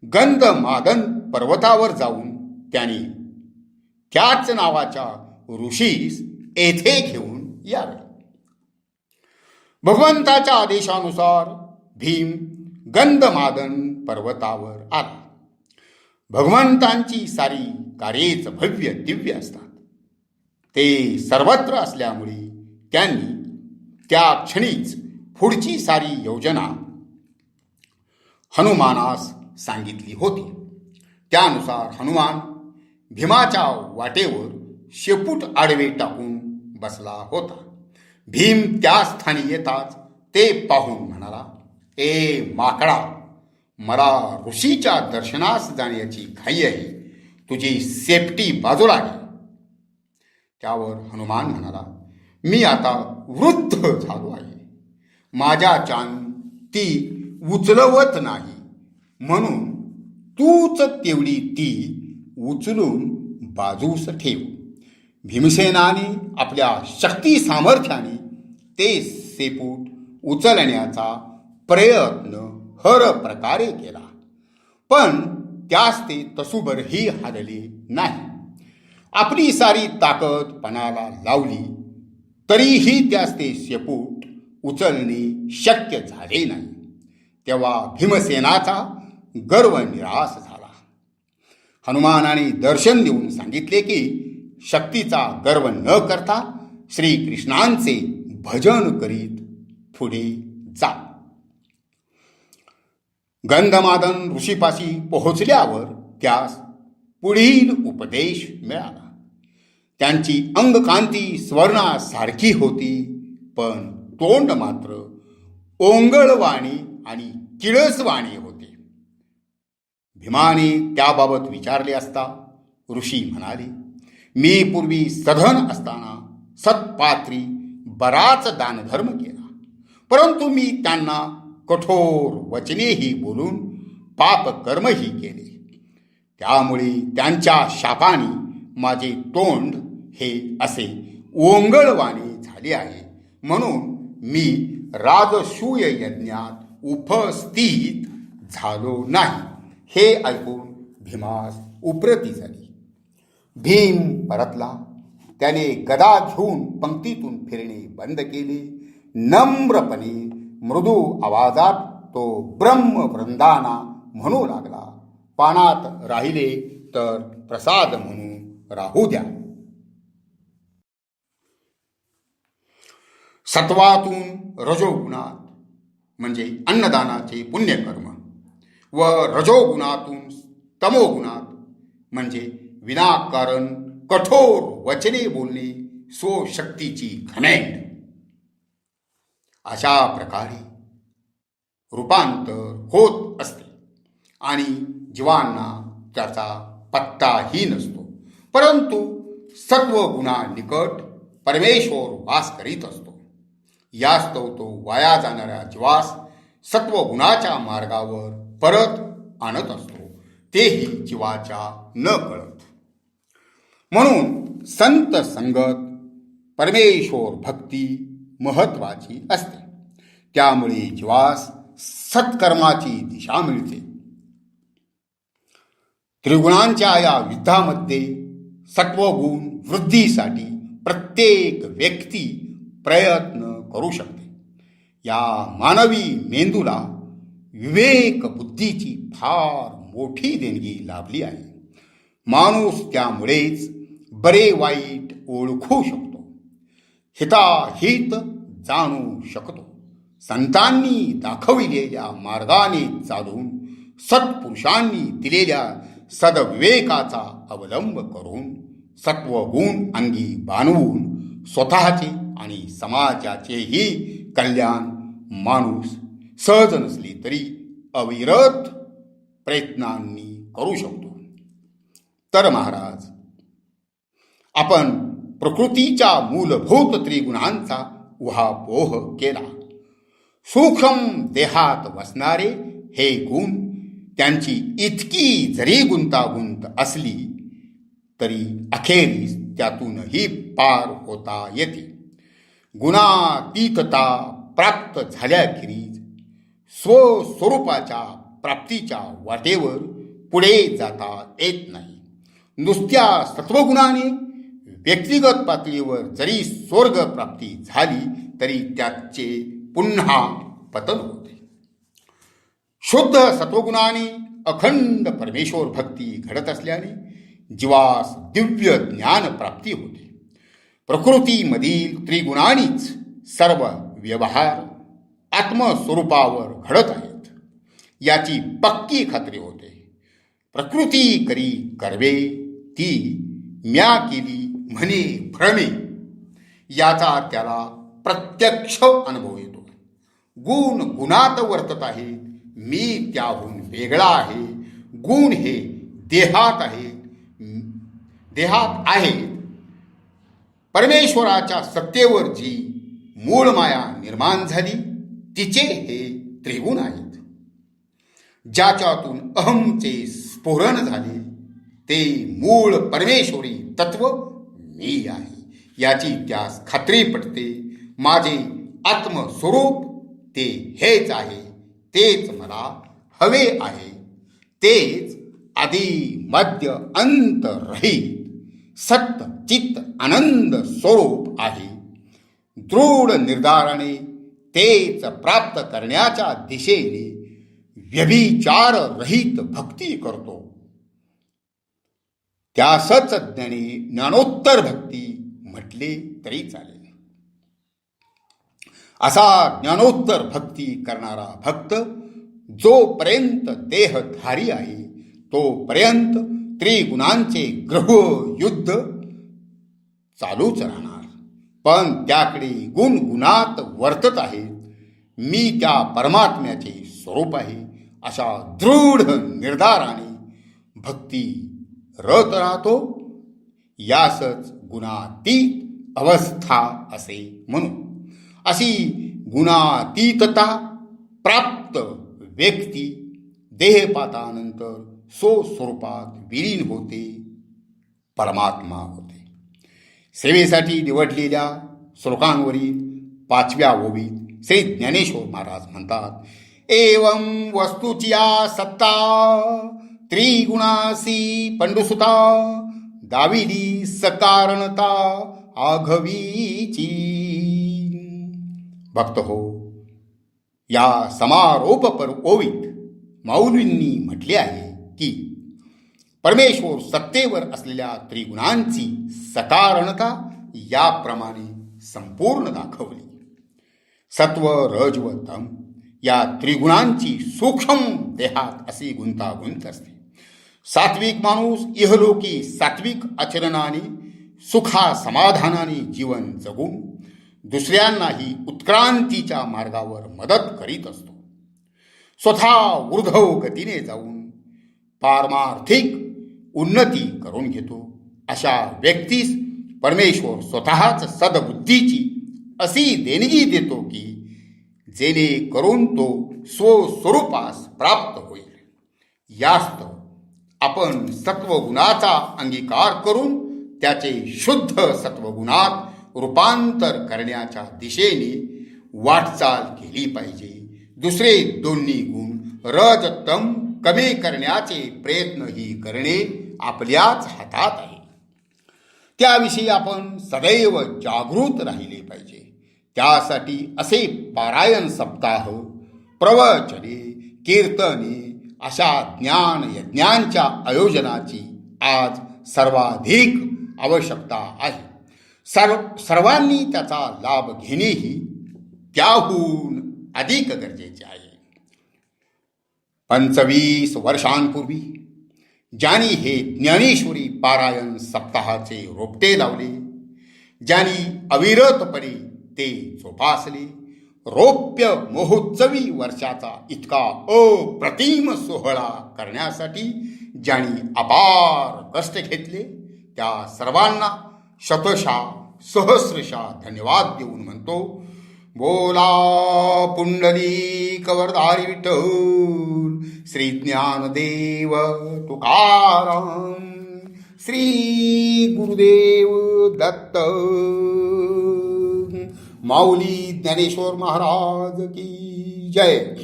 गंधमादन पर्वतावर जाऊन त्याने त्याच नावाच्या ऋषीस येथे घेऊन यावे. भगवंताच्या आदेशानुसार भीम गंधमादन पर्वतावर आला. भगवंतांची सारी कार्येच भव्य दिव्य असतात. ते सर्वत्र असल्यामुळे त्यांनी त्या क्षणीच पुढची सारी योजना हनुमानास सांगितली होती. त्यानुसार हनुमान भीमाच्या वाटेवर शेपूट आडवे टाकून बसला होता. भीम त्या स्थानी येताच ते पाहून म्हणाला, ए माकडा, मला ऋषीच्या दर्शनास जाण्याची घाई आहे, तुझी सेफ्टी बाजूला घे. त्यावर हनुमान म्हणाला, मी आता वृद्ध झालो आहे, माझ्या चान ती उचलवत नाही, म्हणून तूच तेवढी ती उचलून बाजूस ठेव. भीमसेनाने आपल्या शक्ती सामर्थ्याने ते शेपूट उचलण्याचा प्रयत्न हर प्रकारे केला, पण त्यास ते तसूभरही हालले नाही. आपली सारी ताकद पणाला लावली तरीही त्यास ते शेपूट उचलणे शक्य झाले नाही. तेव्हा भीमसेनाचा गर्व निराश झाला. हनुमानाने दर्शन देऊन सांगितले की शक्तीचा गर्व न करता श्रीकृष्णांचे भजन करीत पुढे जा. गंधमादन ऋषीपाशी पोहोचल्यावर त्यास पुढील उपदेश मिळाला. त्यांची अंगकांती स्वर्णासारखी होती, पण तोंड मात्र ओंगळवाणी आणि किळसवाणी होते. भीमाने त्याबाबत विचारले असता ऋषी म्हणाले, मी पूर्वी सधन असताना सत्पात्री बराच दानधर्म केला, परंतु मी त्यांना कठोर वचनेही बोलून पापकर्मही केले. त्यामुळे त्यांच्या शापाने माझे तोंड हे असे ओंगळवाणे झाले आहे, म्हणून मी राजसूय यज्ञात उपस्थित झालो नाही. हे ऐकून भीमास उपरती झाली. भीम परतला. त्याने गदा घेऊन पंक्तीतून फिरणे बंद केले. नम्रपणे मृदू आवाजात तो ब्रह्मवृंदाना म्हणू लागला, पानात राहिले तर प्रसाद म्हणून राहू द्या. सत्वातून रजोगुणात म्हणजे अन्नदानाचे पुण्यकर्म व रजोगुणातून तमोगुणात म्हणजे विनाकारण कठोर वचने बोलणे, स्वशक्तीची घमेंड, अशा प्रकारे रूपांतर होत असते आणि जीवांना त्याचा पत्ताही नसतो. परंतु सत्वगुणा निकट परमेश्वर वास करीत असतो. यास्तव तो वाया जाणाऱ्या जीवास सत्वगुणाच्या मार्गावर परत आणत असतो, तेही जीवाच्या न कळत. म्हणून संत संगत, परमेश्वर भक्ती महत्वाची असते. त्यामुळे जीवास सत्कर्माची दिशा मिळते. त्रिगुणांच्या या युद्धामध्ये सत्वगुण वृद्धीसाठी प्रत्येक व्यक्ती प्रयत्न करू शकते. या मानवी मेंदूला विवेक बुद्धीची फार मोठी देणगी लाभली आहे. माणूस त्यामुळेच बरे वाईट ओळखू शकतो, हिताहित जाणू शकतो. संतांनी दाखविलेल्या मार्गाने चालून सत्पुरुषांनी दिलेल्या सदविवेकाचा अवलंब करून सत्वगुण अंगी बाणवून स्वतःचे आणि समाजाचेही कल्याण माणूस सहज नसली तरी अविरत प्रयत्नांनी करू शकतो. तर महाराज, आपण प्रकृतीच्या मूलभूत त्रिगुणांचा उहापोह केला. सूक्ष्म देहात वसणारे हे गुण त्यांची इतकी जरी गुंतागुंत असली तरी अखेरीस त्यातूनही पार होता येते. गुणातीतता प्राप्त झाल्याखेरीज स्वस्वरूपाच्या प्राप्तीच्या वाटेवर पुढे जाता येत नाही. नुसत्या सत्वगुणाने व्यक्तिगत पातळीवर जरी स्वर्ग प्राप्ती झाली तरी त्याचे पुन्हा पतन होते. शुद्ध सत्वगुणाने अखंड परमेश्वर भक्ती घडत असल्याने जीवास दिव्य ज्ञान प्राप्ती होते. प्रकृतीमधील त्रिगुणांनीच सर्व व्यवहार आत्मस्वरूपावर घडत आहेत याची पक्की खात्री होते. प्रकृती करी करवे ती म्या केली म्हणे भ्रमे याचा त्याला प्रत्यक्ष अनुभव येतो. गुण गुणात वर्तत आहेत, मी त्याहून वेगळा आहे. गुण हे देहात आहेत. परमेश्वराच्या सत्तेवर जी मूळ माया निर्माण झाली तिचे हे त्रिगुण आहेत. ज्याच्यातून अहमचे स्फुरण झाले ते मूळ परमेश्वरी तत्व मी आहे याची त्यास खात्री पटते. माझे आत्मस्वरूप ते हेच आहे, तेच मला हवे आहे, तेच आदी मध्य अंत रहित सत्य चित्त आनंद स्वरूप आहे. दृढ निर्धाराने तेच प्राप्त करण्याच्या दिशेने व्यभिचार रहित भक्ती करतो. त्यासच ज्ञानोत्तर भक्ती म्हटले तरी चालेल. असा ज्ञानोत्तर भक्ती करणारा भक्त जोपर्यंत देहधारी आहे तोपर्यंत त्रिगुणांचे ग्रह युद्ध चालूच राहणार. पण त्याकडे गुण गुणात वर्तत आहेत. मी त्या परमात्म्याचे स्वरूप आहे अशा दृढ निर्धाराने भक्ती रत राहतो. यासच गुणातीत अवस्था असे म्हणू. अशी गुणातीतता प्राप्त व्यक्ती देहपातानंतर स्वस्वरूपात विलीन होते, परमात्मा होते. सेवेसाठी निवडलेल्या श्लोकांवरील 5व्या ओवीत श्री ज्ञानेश्वर महाराज म्हणतात, एवं वस्तूच्या सत्ता त्रिगुणासी पंडुसुता दाविली सकारणता आघवीची. भक्त हो, या समारोपपर ओवीत मौलींनी म्हटले आहे की परमेश्वर सत्तेवर असलेल्या त्रिगुणांची सकारणता याप्रमाणे संपूर्ण दाखवली. सत्व रज व तम या त्रिगुणांची सूक्ष्म देहात अशी गुंतागुंत असते. सात्विक माणूस इहलोकी सात्विक आचरणाने सुखा समाधानाने जीवन जगून दुसऱ्यांनाही उत्क्रांतीच्या मार्गावर मदत करीत असतो. स्वतः ऊर्ध्व गतीने जाऊन पारमार्थिक उन्नती करून घेतो. अशा व्यक्तीस परमेश्वर स्वतःच सद्बुद्धीची अशी देणगी देतो की जेणेकरून तो स्वस्वरूपास प्राप्त होईल. यास्तव आपण सत्वगुणाचा अंगीकार करून त्याचे शुद्ध सत्वगुणात रूपांतर करण्याच्या दिशेने वाटचाल केली पाहिजे. दुसरे दोन्ही गुण रज तम कमी करण्याचे प्रयत्नही करणे आपल्याच हातात आहे. त्याविषयी आपण सदैव जागृत राहिले पाहिजे. त्यासाठी असे पारायण सप्ताह, प्रवचने, कीर्तने अशा ज्ञान यज्ञांच्या आयोजनाची आज सर्वाधिक आवश्यकता आहे. सर्वांनी त्याचा लाभ घेणेही त्याहून अधिक गरजेचे आहे. 25 वर्षांपूर्वी ज्यांनी हे ज्ञानेश्वरी पारायण सप्ताहाचे रोपटे लावले, ज्यांनी अविरतपणे ते जोपासले, रौप्य महोत्सवी वर्षाचा इतका अप्रतिम सोहळा करण्यासाठी ज्यांनी अपार कष्ट घेतले, त्या सर्वांना शतशः सहस्रशः धन्यवाद देऊन म्हणतो, बोला पुंडलिक वरदारी विठ्ठल, श्री ज्ञानदेव तुकाराम, श्री गुरुदेव दत्त, माऊली ज्ञानेश्वर महाराज की जय.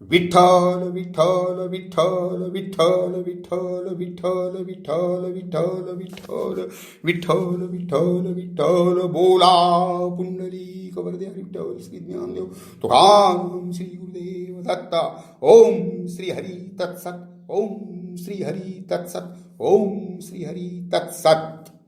विठ्ठल विठ्ठल विठ्ठल विठ्ठल विठ्ठल विठ्ठल विठ्ठल विठ्ठल विठ्ठल विठ्ठल विठ्ठल विठ्ठल. बोला पुंडलिक वरदारी विठ्ठल, श्री ज्ञानदेव तुकाराम, श्री गुरुदेव दत्ता. ओम श्री हरी तत्सत. ओम श्री हरी तत्सत. ओम श्री हरी तत्सत.